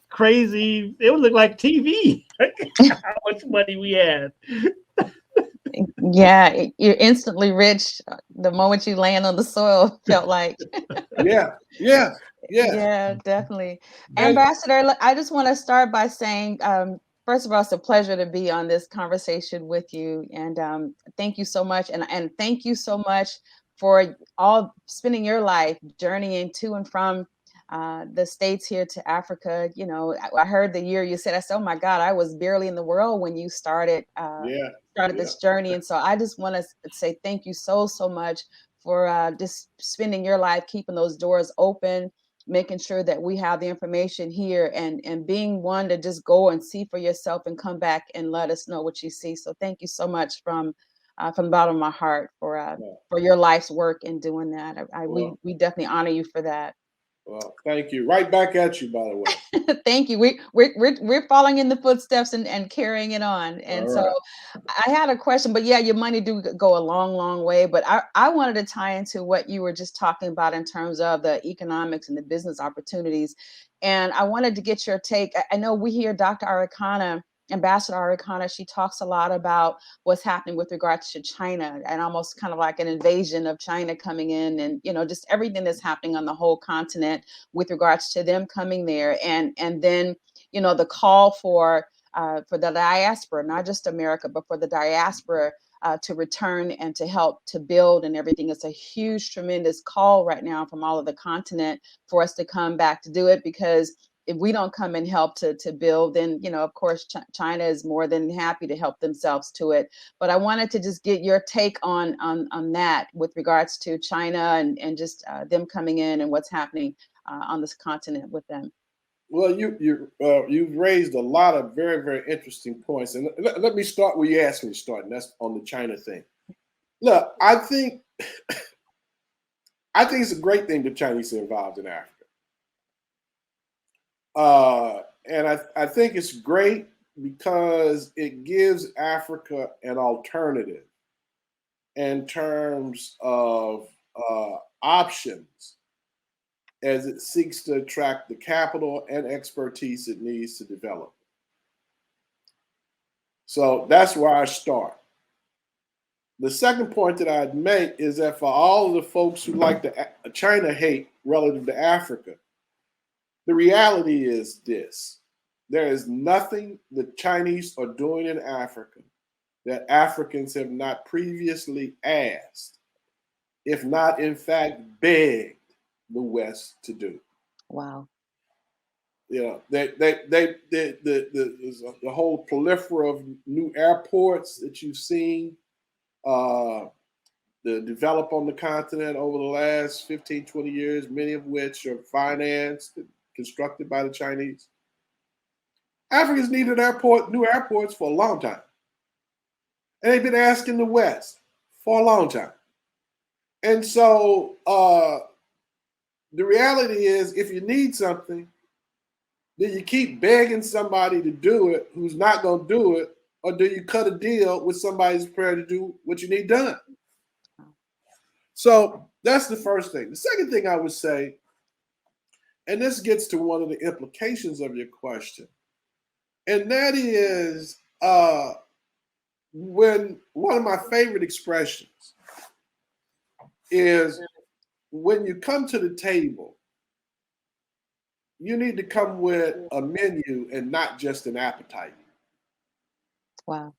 crazy. It would look like TV. How much money we had. Yeah, you're instantly rich the moment you land on the soil. Felt like. Yeah, definitely. Ambassador, look, I just want to start by saying, first of all, it's a pleasure to be on this conversation with you, and thank you so much, and thank you so much for all spending your life journeying to and from the States here to Africa. I heard the year you said, I said, oh my God, I was barely in the world when you started this journey. And so I just want to say thank you so much for just spending your life keeping those doors open, making sure that we have the information here, and being one to just go and see for yourself and come back and let us know what you see. So thank you so much from the bottom of my heart for your life's work in doing that. We definitely honor you for that. Well, thank you. Right back at you, by the way. Thank you. We're following in the footsteps and carrying it on. And so I had a question, but yeah, your money do go a long, long way. But I wanted to tie into what you were just talking about in terms of the economics and the business opportunities. And I wanted to get your take. I know we hear Dr. Ambassador Arikana, she talks a lot about what's happening with regards to China, and almost kind of like an invasion of China coming in, and just everything that's happening on the whole continent with regards to them coming there, and then the call for the diaspora, not just America, but for the diaspora to return and to help to build and everything. It's a huge, tremendous call right now from all of the continent for us to come back to do it, because if we don't come and help to build, then, of course, China is more than happy to help themselves to it. But I wanted to just get your take on that with regards to China and just them coming in and what's happening on this continent with them. Well, you've raised a lot of very, very interesting points. And let me start where you asked me to start, and that's on the China thing. Look, I think it's a great thing the Chinese are involved in Africa. And I think it's great because it gives Africa an alternative in terms of options as it seeks to attract the capital and expertise it needs to develop. So that's where I start. The second point that I'd make is that for all of the folks who like the China hate relative to Africa, the reality is this: there is nothing the Chinese are doing in Africa that Africans have not previously asked, if not, in fact, begged the West to do. Wow. The whole plethora of new airports that you've seen develop on the continent over the last 15, 20 years, many of which are financed, constructed by the Chinese. Africans needed new airports for a long time. And they've been asking the West for a long time. And so the reality is, if you need something, then you keep begging somebody to do it who's not going to do it, or do you cut a deal with somebody who's prepared to do what you need done? So that's the first thing. The second thing I would say, and this gets to one of the implications of your question, and that is when one of my favorite expressions is when you come to the table, you need to come with a menu and not just an appetite. Wow.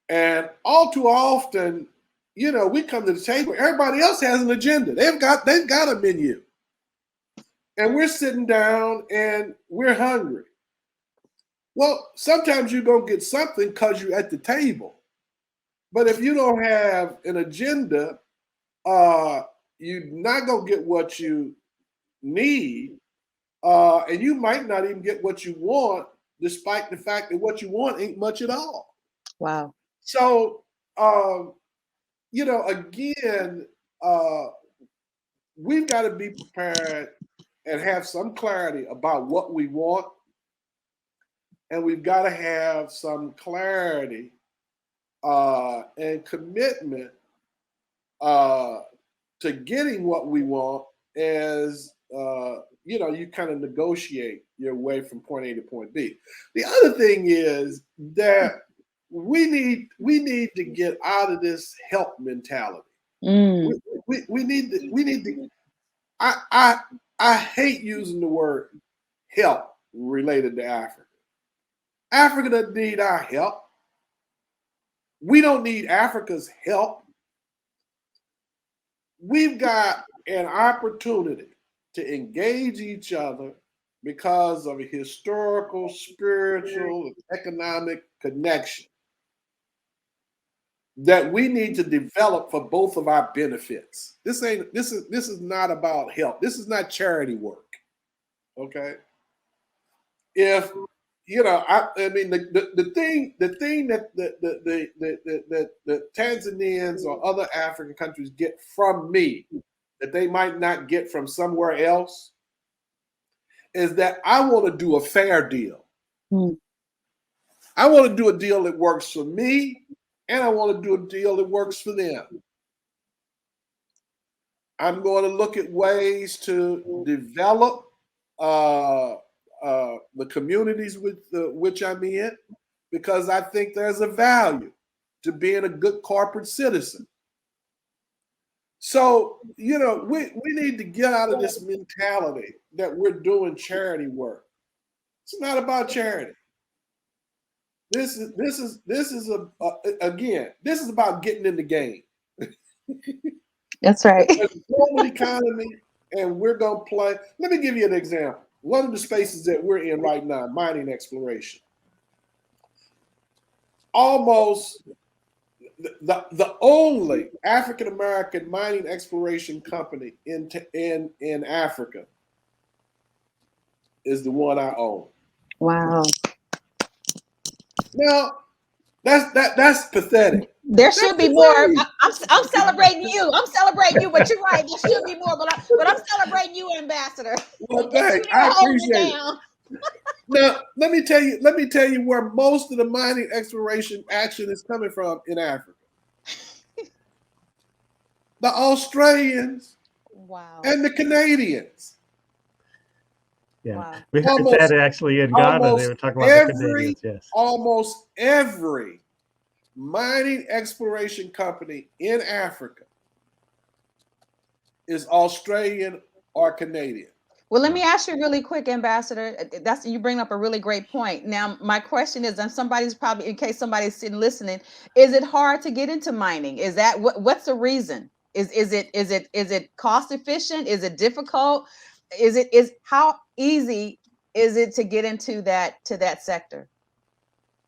And all too often, we come to the table, everybody else has an agenda. They've got a menu. And we're sitting down and we're hungry. Well, sometimes you're going to get something because you're at the table. But if you don't have an agenda, you're not going to get what you need. And you might not even get what you want, despite the fact that what you want ain't much at all. Wow. So, again, we've got to be prepared and have some clarity about what we want. And we've got to have some clarity and commitment to getting what we want as, you kind of negotiate your way from point A to point B. The other thing is that we need to get out of this help mentality. We need to. I hate using the word help related to Africa. Africa doesn't need our help. We don't need Africa's help. We've got an opportunity to engage each other because of a historical, spiritual, and economic connection that we need to develop for both of our benefits. This is not about help. This is not charity work. Okay. If the thing that the Tanzanians or other African countries get from me that they might not get from somewhere else is that I want to do a fair deal. I want to do a deal that works for me, and I want to do a deal that works for them. I'm going to look at ways to develop the communities with which I'm in, because I think there's a value to being a good corporate citizen. So, we need to get out of this mentality that we're doing charity work. It's not about charity. This is about getting in the game. That's right. There's a global economy, and we're going to play. Let me give you an example. One of the spaces that we're in right now, mining exploration. Almost the only African American mining exploration company in Africa is the one I own. Wow. Now, that's pathetic. There should be more. I'm celebrating you. I'm celebrating you, but you're right. There should be more, but I'm celebrating you, Ambassador. Well, thanks. I appreciate it. Now, let me tell you where most of the mining exploration action is coming from in Africa. The Australians, wow, and the Canadians. Yeah, wow. we heard that actually in Ghana. They were talking about the Canadians. Yes, almost every mining exploration company in Africa is Australian or Canadian. Well, let me ask you really quick, Ambassador. You bring up a really great point. Now, my question is, and somebody's probably, in case somebody's sitting listening, is it hard to get into mining? Is that what's the reason? Is it cost efficient? Is it difficult? Is how easy is it to get into that sector?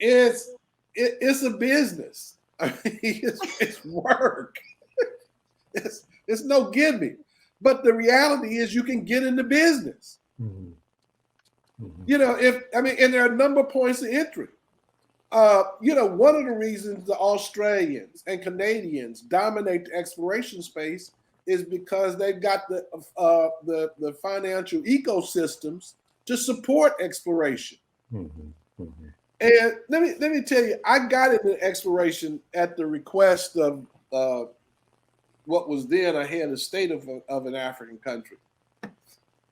It's a business. I mean, it's work. It's no gimme. But the reality is you can get into business. Mm-hmm. You know, and there are a number of points of entry. You know, one of the reasons the Australians and Canadians dominate the exploration space is because they've got the financial ecosystems to support exploration. And let me tell you, I got into exploration at the request of what was then a head of state of an African country.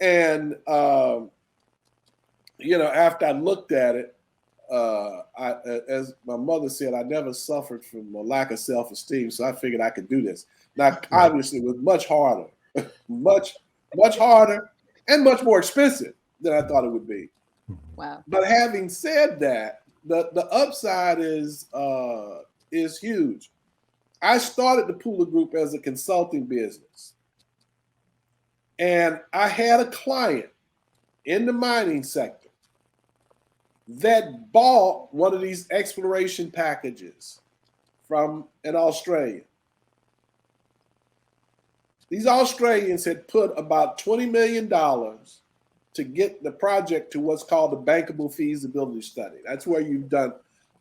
And you know, after I looked at it, as my mother said, I never suffered from a lack of self-esteem, so I figured I could do this. Now, obviously, it was much harder, much harder, and much more expensive than I thought it would be. Wow! But having said that, the upside is huge. I started the Pula Group as a consulting business, and I had a client in the mining sector that bought one of these exploration packages from an Australian. These Australians had put about $20 million to get the project to what's called a bankable feasibility study. That's where you've done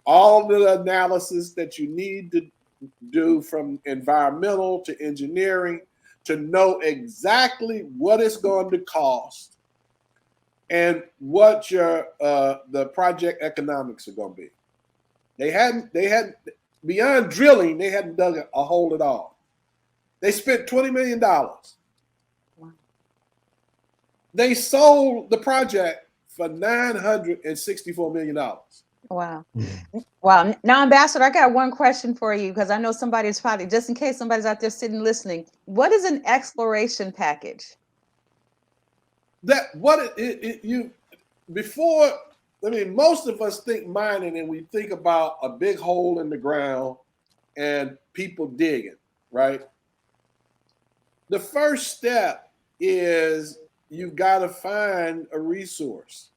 all the analysis that you need to do, from environmental to engineering, to know exactly what it's going to cost and what your the project economics are going to be. They hadn't beyond drilling, they hadn't dug a hole at all. They spent $20 million. Wow. They sold the project for $964 million. Wow. Wow. Now, Ambassador, I got one question for you, because I know somebody's probably, just in case somebody's out there sitting listening, what is an exploration package? Most of us think mining and we think about a big hole in the ground and people digging, right? The first step is you've got to find a resource.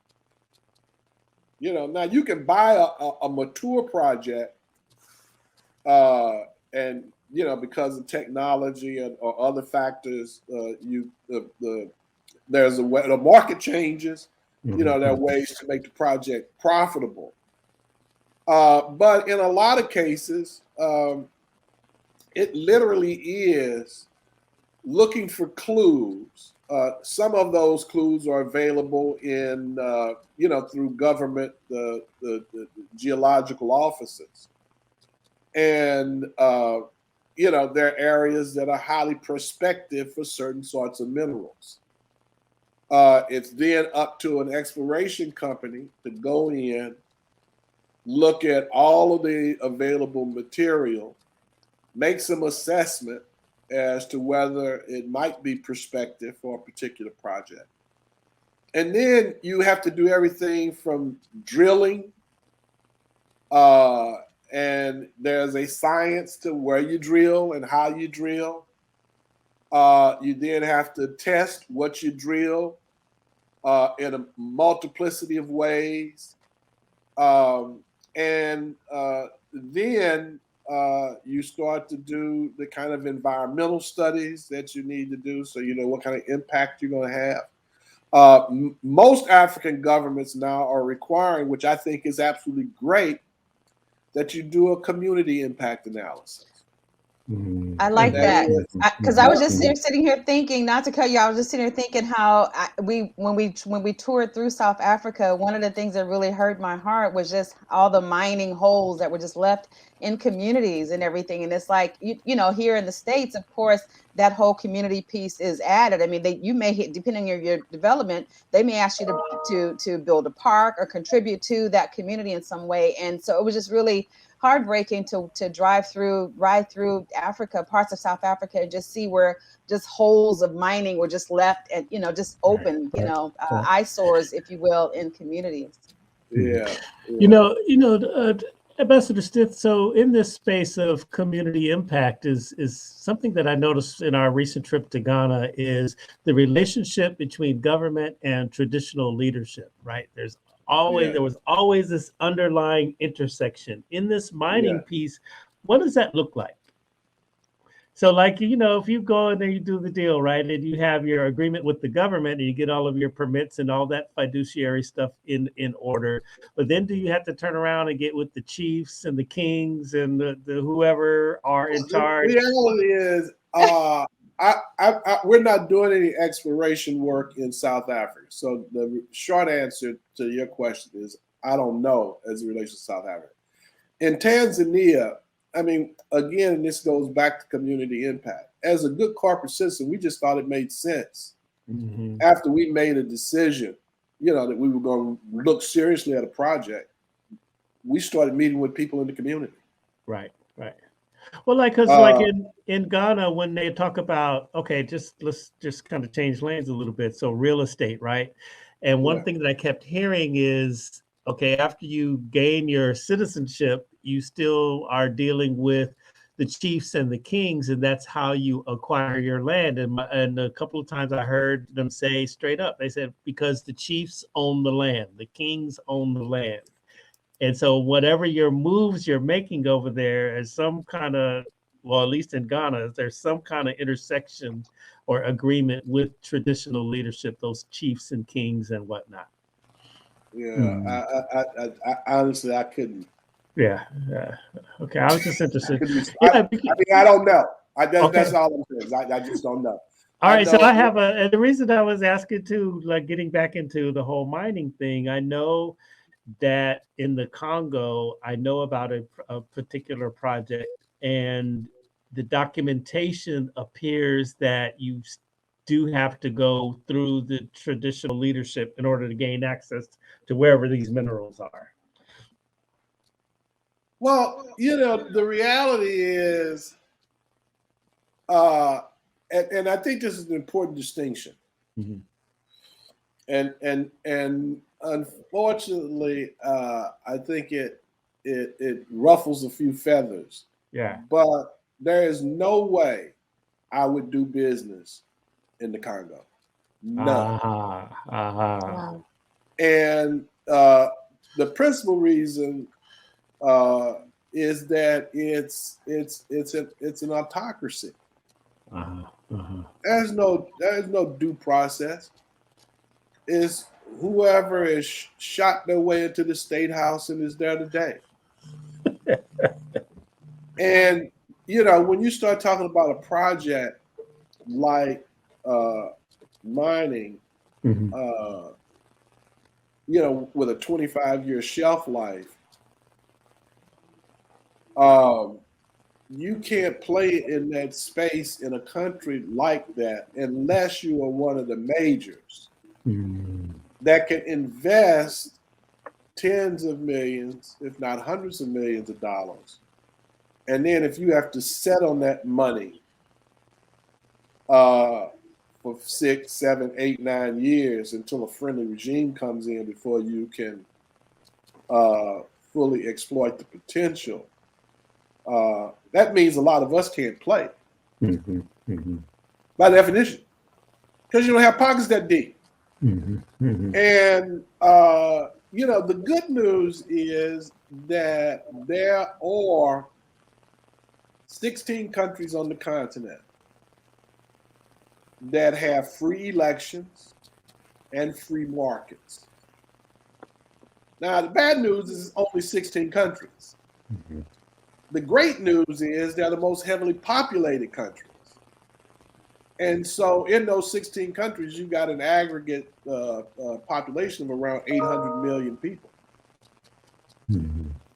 You know, now you can buy a mature project, and you know, because of technology or other factors, there's a way the market changes. You know, there are ways to make the project profitable. But in a lot of cases, it literally is looking for clues. Some of those clues are available in, through government, the geological offices. And, there are areas that are highly prospective for certain sorts of minerals. It's then up to an exploration company to go in, look at all of the available material, make some assessment as to whether it might be prospective for a particular project. And then you have to do everything from drilling, and there's a science to where you drill and how you drill. You then have to test what you drill in a multiplicity of ways. Then you start to do the kind of environmental studies that you need to do, so you know what kind of impact you're going to have. Most African governments now are requiring, which I think is absolutely great, that you do a community impact analysis. I like that, because I was just sitting here thinking, not to cut you, I was just sitting here thinking how when we toured through South Africa, one of the things that really hurt my heart was just all the mining holes that were just left in communities and everything. And it's like, you know, here in the States, of course, that whole community piece is added. I mean, you may hit, depending on your development, they may ask you to build a park or contribute to that community in some way. And so it was just really heartbreaking to ride through Africa, parts of South Africa, and just see where just holes of mining were just left and, you know, just open, eyesores, if you will, in communities. Yeah. Ambassador Stith, so in this space of community impact is something that I noticed in our recent trip to Ghana is the relationship between government and traditional leadership, right? There was always this underlying intersection. In this mining piece, what does that look like? So, like, if you go in there, you do the deal, right? And you have your agreement with the government and you get all of your permits and all that fiduciary stuff in order. But then do you have to turn around and get with the chiefs and the kings and the whoever are in The charge? reality is, we're not doing any exploration work in South Africa. So the short answer to your question is I don't know as it relates to South Africa. In Tanzania, I mean, again, this goes back to community impact. As a good corporate citizen, we just thought it made sense after we made a decision, that we were going to look seriously at a project. We started meeting with people in the community. Right. Well, like in Ghana, when they talk about, okay, let's just kind of change lanes a little bit. So real estate, right? And one thing that I kept hearing is, okay, after you gain your citizenship, you still are dealing with the chiefs and the kings, and that's how you acquire your land. And a couple of times I heard them say straight up, they said, because the chiefs own the land, the kings own the land. And so whatever your moves you're making over there is some kind of, well, at least in Ghana, there's some kind of intersection or agreement with traditional leadership, those chiefs and kings and whatnot. Yeah, I honestly, I couldn't. Yeah. Okay, I was just interested. I mean, I don't know. That's Okay. all I'm saying. I just don't know. All right, so I have and the reason I was asking too, like getting back into the whole mining thing, I know that in the Congo, I know about a particular project, and the documentation appears that you do have to go through the traditional leadership in order to gain access to wherever these minerals are. Well, the reality is, and I think this is an important distinction. And unfortunately, I think it ruffles a few feathers. Yeah. But there is no way I would do business in the Congo. None. Wow. And the principal reason is that it's an autocracy. There's no due process. It's whoever is shot their way into the state house and is there today. And when you start talking about a project like mining, with a 25-year shelf life, you can't play in that space in a country like that unless you are one of the majors that can invest tens of millions, if not hundreds of millions of dollars. And then if you have to set on that money for 6, 7, 8, 9 years until a friendly regime comes in before you can fully exploit the potential, that means a lot of us can't play by definition, because you don't have pockets that deep. And the good news is that there are 16 countries on the continent that have free elections and free markets. Now, the bad news is it's only 16 countries. The great news is they're the most heavily populated countries. And so in those 16 countries, you got an aggregate population of around 800 million people,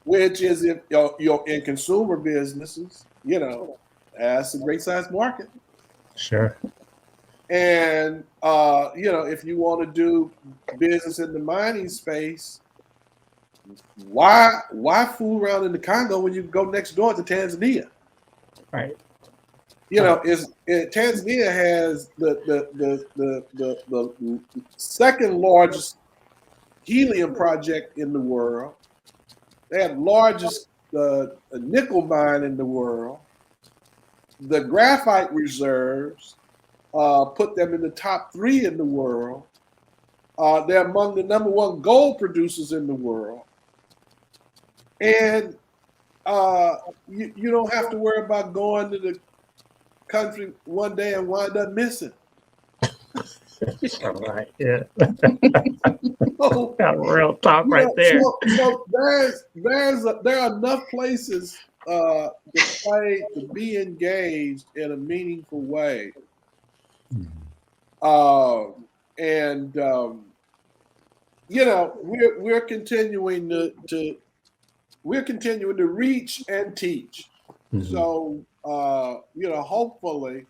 which is, if you're in consumer businesses, that's a great sized market. Sure. And, if you want to do business in the mining space, why fool around in the Congo when you go next door to Tanzania? Right. Tanzania has the second largest helium project in the world. They have the largest nickel mine in the world. The graphite reserves put them in the top 3 in the world. They're among the number 1 gold producers in the world. And you don't have to worry about going to the country one day and wind up missing. All right. Yeah. So, Got real talk you right know, there. so there are enough places to play, to be engaged in a meaningful way. And you know, we're continuing to reach and teach. So you know, hopefully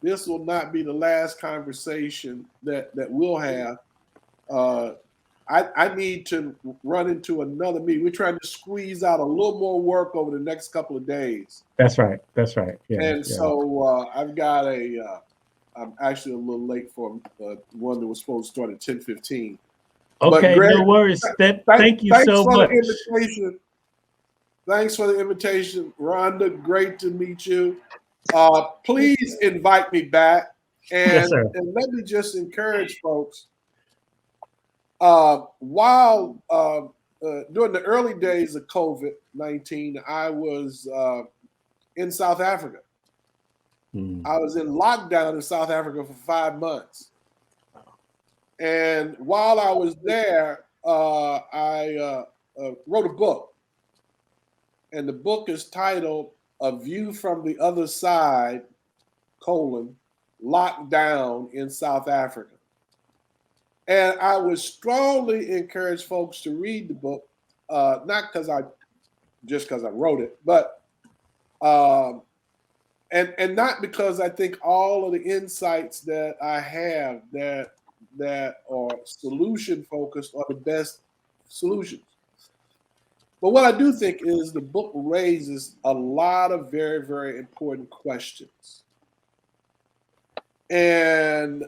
this will not be the last conversation that we'll have. I need to run into another meeting. We're trying to squeeze out a little more work over the next couple of days. That's right. That's right. Yeah. And so I've got I'm actually a little late for one that was supposed to start at 10:15. Okay, Greg, no worries. Thank you so much. Thanks for the invitation, Rhonda. Great to meet you. Please invite me back. And, Yes, sir. And let me just encourage folks. While during the early days of COVID-19, I was in South Africa. I was in lockdown in South Africa for 5 months. And while I was there, I wrote a book. And the book is titled A View from the Other Side, Locked Down in South Africa. And I would strongly encourage folks to read the book, not because I wrote it, but and not because I think all of the insights that I have that are solution focused are the best solutions. But what I do think is the book raises a lot of very, very important questions. And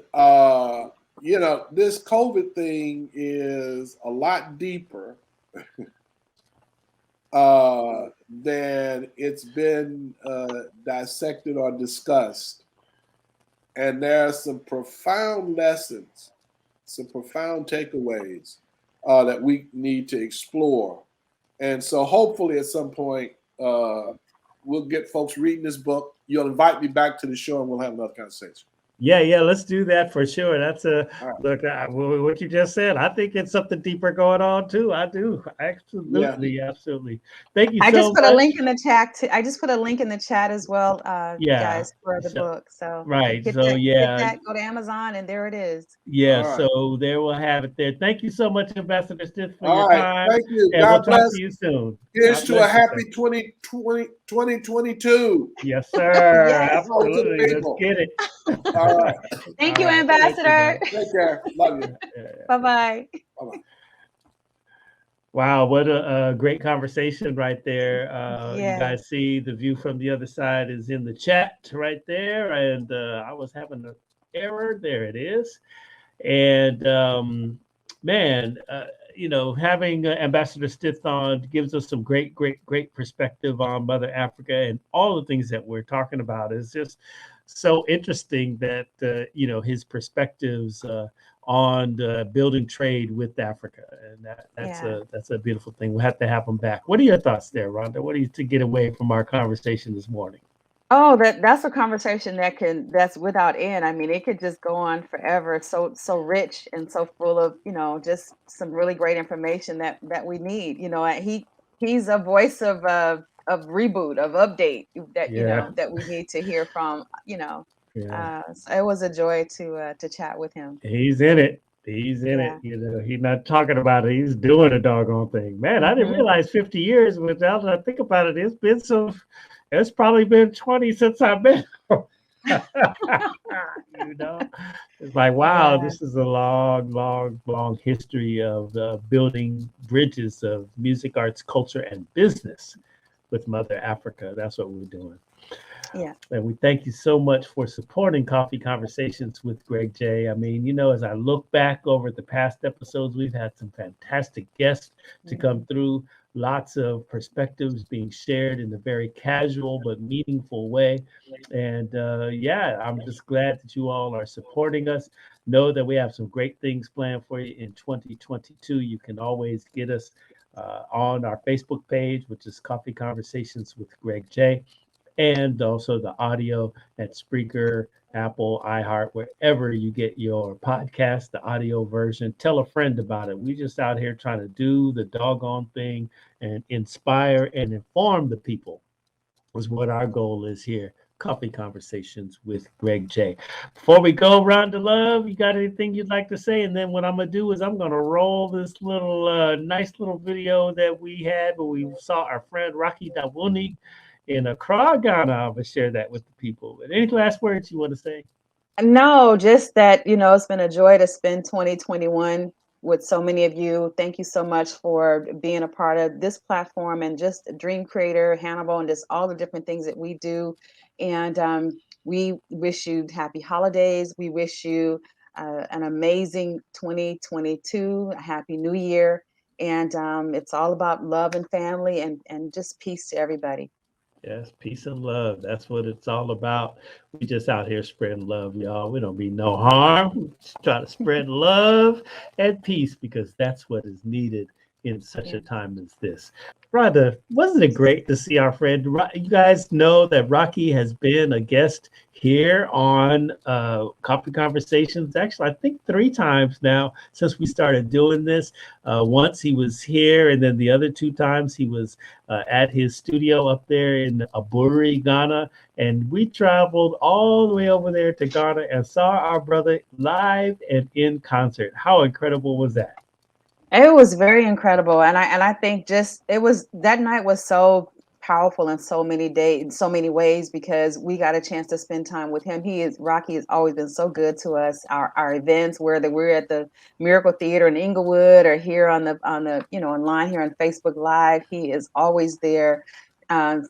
you know, this COVID thing is a lot deeper than it's been dissected or discussed. And there are some profound lessons, some profound takeaways that we need to explore. And so hopefully at some point, we'll get folks reading this book. You'll invite me back to the show and we'll have another conversation. Yeah, let's do that for sure. That's look, what you just said. I think it's something deeper going on too. I do. Absolutely. Thank you so much. I just put a link in the chat. I just put a link in the chat as well, guys, for the book. So hit that, go to Amazon, and there it is. Yeah, so there we'll have it there. Thank you so much, Ambassador Stith, for your time. Thank you. And God bless. Talk to you soon. Here's to a happy 2022. Yes, sir. Yes. Absolutely. Let's get it. All right. Thank you, Ambassador. Take care. Love you. Bye-bye. Bye-bye. Wow, what a great conversation right there. You Yeah. guys see the view from the other side is in the chat right there. And I was having an error. There it is. And man, you know, having Ambassador Stith on gives us some great perspective on Mother Africa, and all the things that we're talking about is just so interesting that, you know, his perspectives on building trade with Africa. And that's a beautiful thing. We'll have to have him back. What are your thoughts there, Rhonda? What do you to get away from our conversation this morning? Oh, that's a conversation that's without end. I mean, it could just go on forever. It's so rich and so full of, you know, just some really great information that we need. You know, he's a voice of reboot, of update that you know that we need to hear from. You know, so it was a joy to chat with him. He's in it. He's in it. You know, he's not talking about it. He's doing a doggone thing. Man, I didn't realize 50 years. Without I think about it, it's been so. It's probably been 20 since I've been. You know, it's like, wow, this is a long history of building bridges of music, arts, culture, and business with Mother Africa. That's what we're doing. Yeah. And we thank you so much for supporting Coffee Conversations with Greg J. I mean, you know, as I look back over the past episodes, we've had some fantastic guests to come through. Lots of perspectives being shared in a very casual but meaningful way. And I'm just glad that you all are supporting us. Know that we have some great things planned for you in 2022. You can always get us on our Facebook page, which is Coffee Conversations with Greg J. and also the audio at Spreaker, Apple, iHeart, wherever you get your podcast, the audio version. Tell a friend about it. We just out here trying to do the doggone thing and inspire and inform the people is what our goal is here. Coffee Conversations with Greg J. Before we go, Rhonda Love, you got anything you'd like to say? And then what I'm going to do is I'm going to roll this little nice little video that we had where we saw our friend Rocky Dawuni in Accra, Ghana. I'm going to share that with the people. But any last words you want to say? No, just that, it's been a joy to spend 2021 with so many of you. Thank you so much for being a part of this platform and just Dream Creator, Hannibal, and just all the different things that we do. And we wish you happy holidays. We wish you an amazing 2022, a happy new year. And it's all about love and family and just peace to everybody. Yes, peace and love. That's what it's all about. We just out here spreading love, y'all. We don't mean no harm. We just try to spread love and peace because that's what is needed in such a time as this. Rhonda, wasn't it great to see our friend? You guys know that Rocky has been a guest here on Coffee Conversations. Actually, I think 3 times now since we started doing this. Once he was here, and then the other 2 times he was at his studio up there in Aburi, Ghana. And we traveled all the way over there to Ghana and saw our brother live and in concert. How incredible was that? It was very incredible, and I think that night was so powerful in so many ways because we got a chance to spend time with him. Rocky has always been so good to us. Our events, whether we're at the Miracle Theater in Inglewood or here on the online here on Facebook Live, he is always there,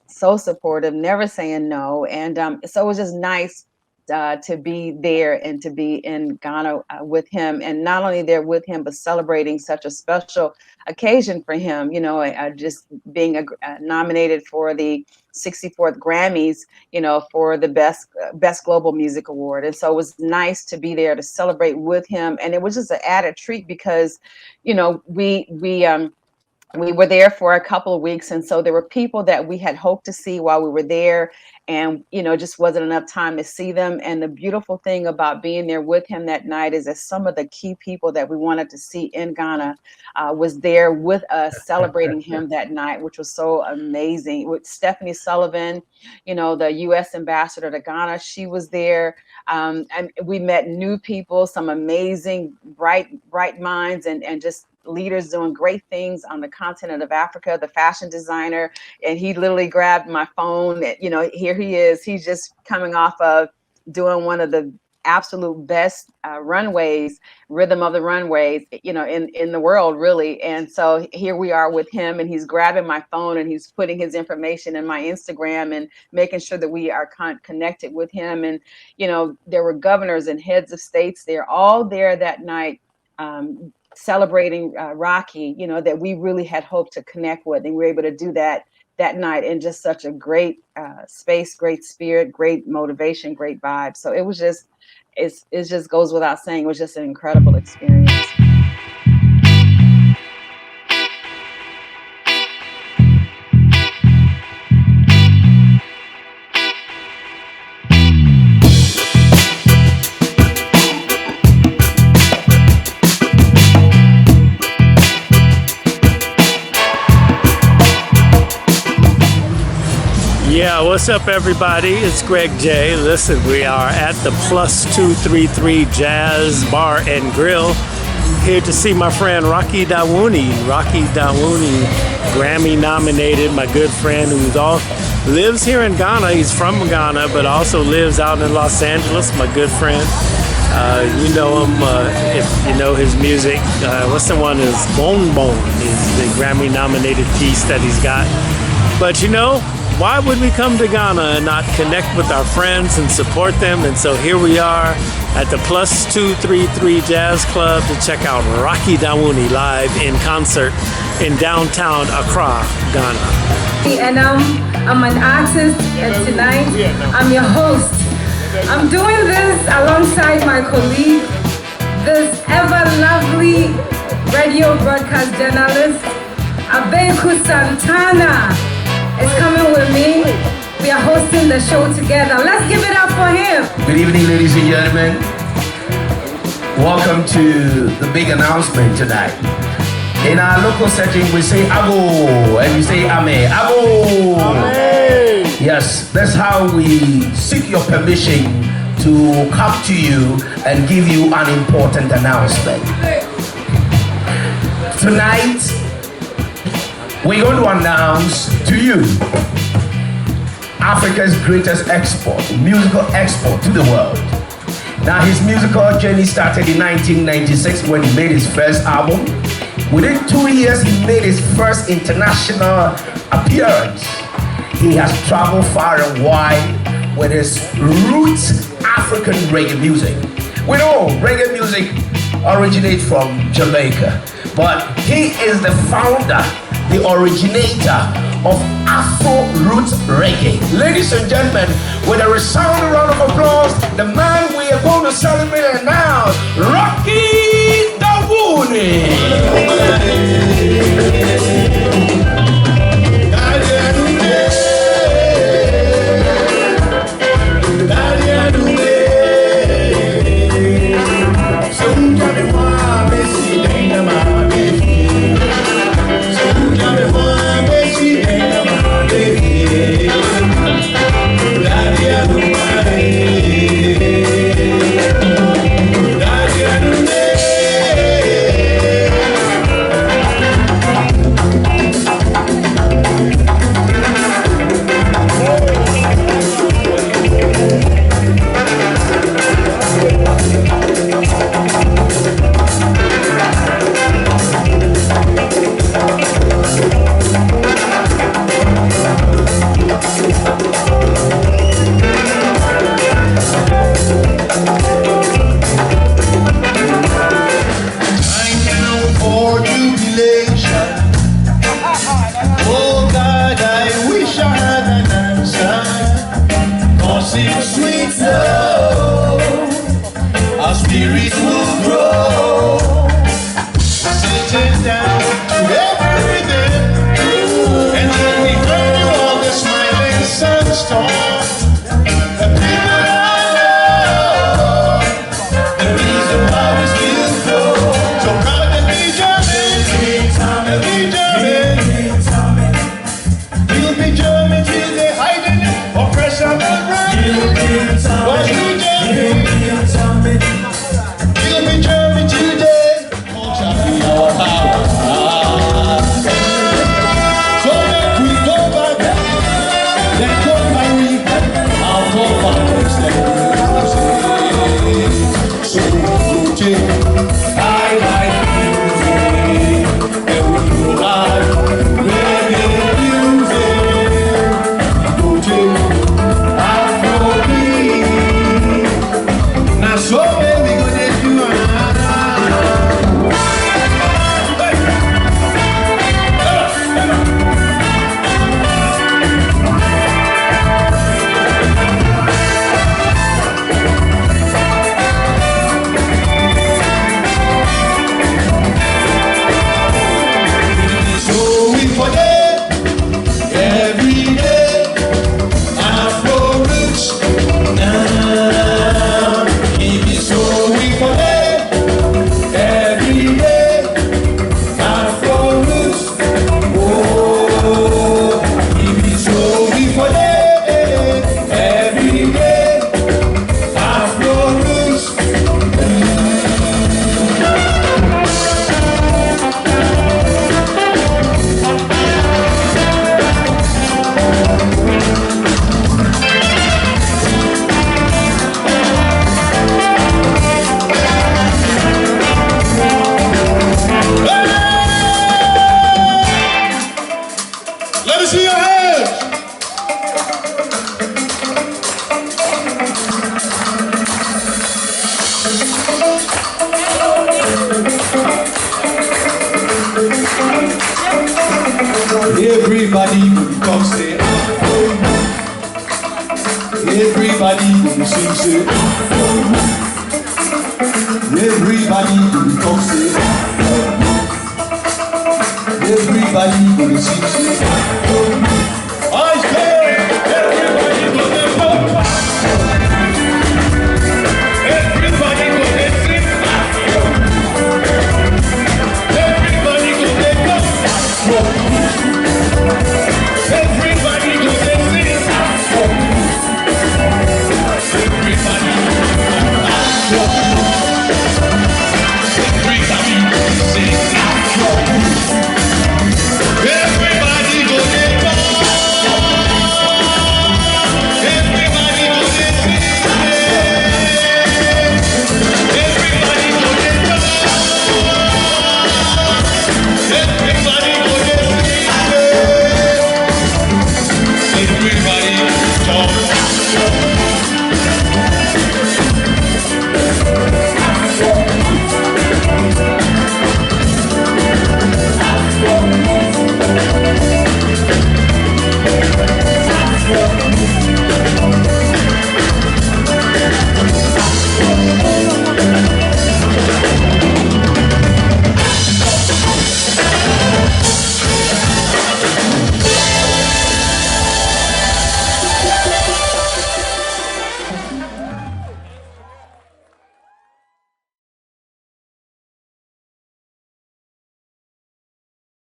so supportive, never saying no, and so it was just nice. To be there and to be in Ghana with him, and not only there with him, but celebrating such a special occasion for him. Just being nominated for the 64th Grammys, for the best global music award, and so it was nice to be there to celebrate with him. And it was just an added treat because, we were there for a couple of weeks, and so there were people that we had hoped to see while we were there, and just wasn't enough time to see them. And the beautiful thing about being there with him that night is that some of the key people that we wanted to see in Ghana was there with us celebrating him that night, which was so amazing. With Stephanie Sullivan, the U.S. ambassador to Ghana, she was there, and we met new people, some amazing bright minds, and just leaders doing great things on the continent of Africa, the fashion designer. And he literally grabbed my phone. Here he is. He's just coming off of doing one of the absolute best runways, Rhythm of the Runways, in the world, really. And so here we are with him, and he's grabbing my phone and he's putting his information in my Instagram and making sure that we are connected with him. And, there were governors and heads of states. They're all there that night, celebrating Rocky, that we really had hoped to connect with, and we were able to do that night in just such a great space, great spirit, great motivation, great vibe. So it was just, it just goes without saying, it was just an incredible experience. Yeah, what's up, everybody? It's Greg J. Listen, we are at the Plus 233 Jazz Bar and Grill, here to see my friend Rocky Dawuni. Rocky Dawuni, Grammy nominated, my good friend lives here in Ghana. He's from Ghana, but also lives out in Los Angeles, my good friend. You know him if you know his music. What's the one is Bone Bone is the Grammy nominated piece that he's got. But why would we come to Ghana and not connect with our friends and support them? And so here we are at the Plus 233 Jazz Club to check out Rocky Dawuni live in concert in downtown Accra, Ghana. And I'm an artist, and tonight I'm your host. I'm doing this alongside my colleague, this ever lovely radio broadcast journalist, Abeku Santana. Is coming with me. We we are hosting the show together. Let's give it up for him. Good evening, ladies and gentlemen. Welcome to the big announcement tonight. In our local setting, we say Abo, and we say Ame. Abo! Amen. Yes, that's how we seek your permission to come to you and give you an important announcement. Tonight, we're going to announce to you Africa's greatest export, musical export to the world. Now, his musical journey started in 1996 when he made his first album. Within 2 years, he made his first international appearance. He has traveled far and wide with his roots African reggae music. We know reggae music originates from Jamaica, but he is the founder, the originator of Afro roots reggae. Ladies and gentlemen, with a resounding round of applause, the man we are going to celebrate and announce, Rocky Dawuni. Everybody come say, everybody sing say, everybody come say, everybody sing say.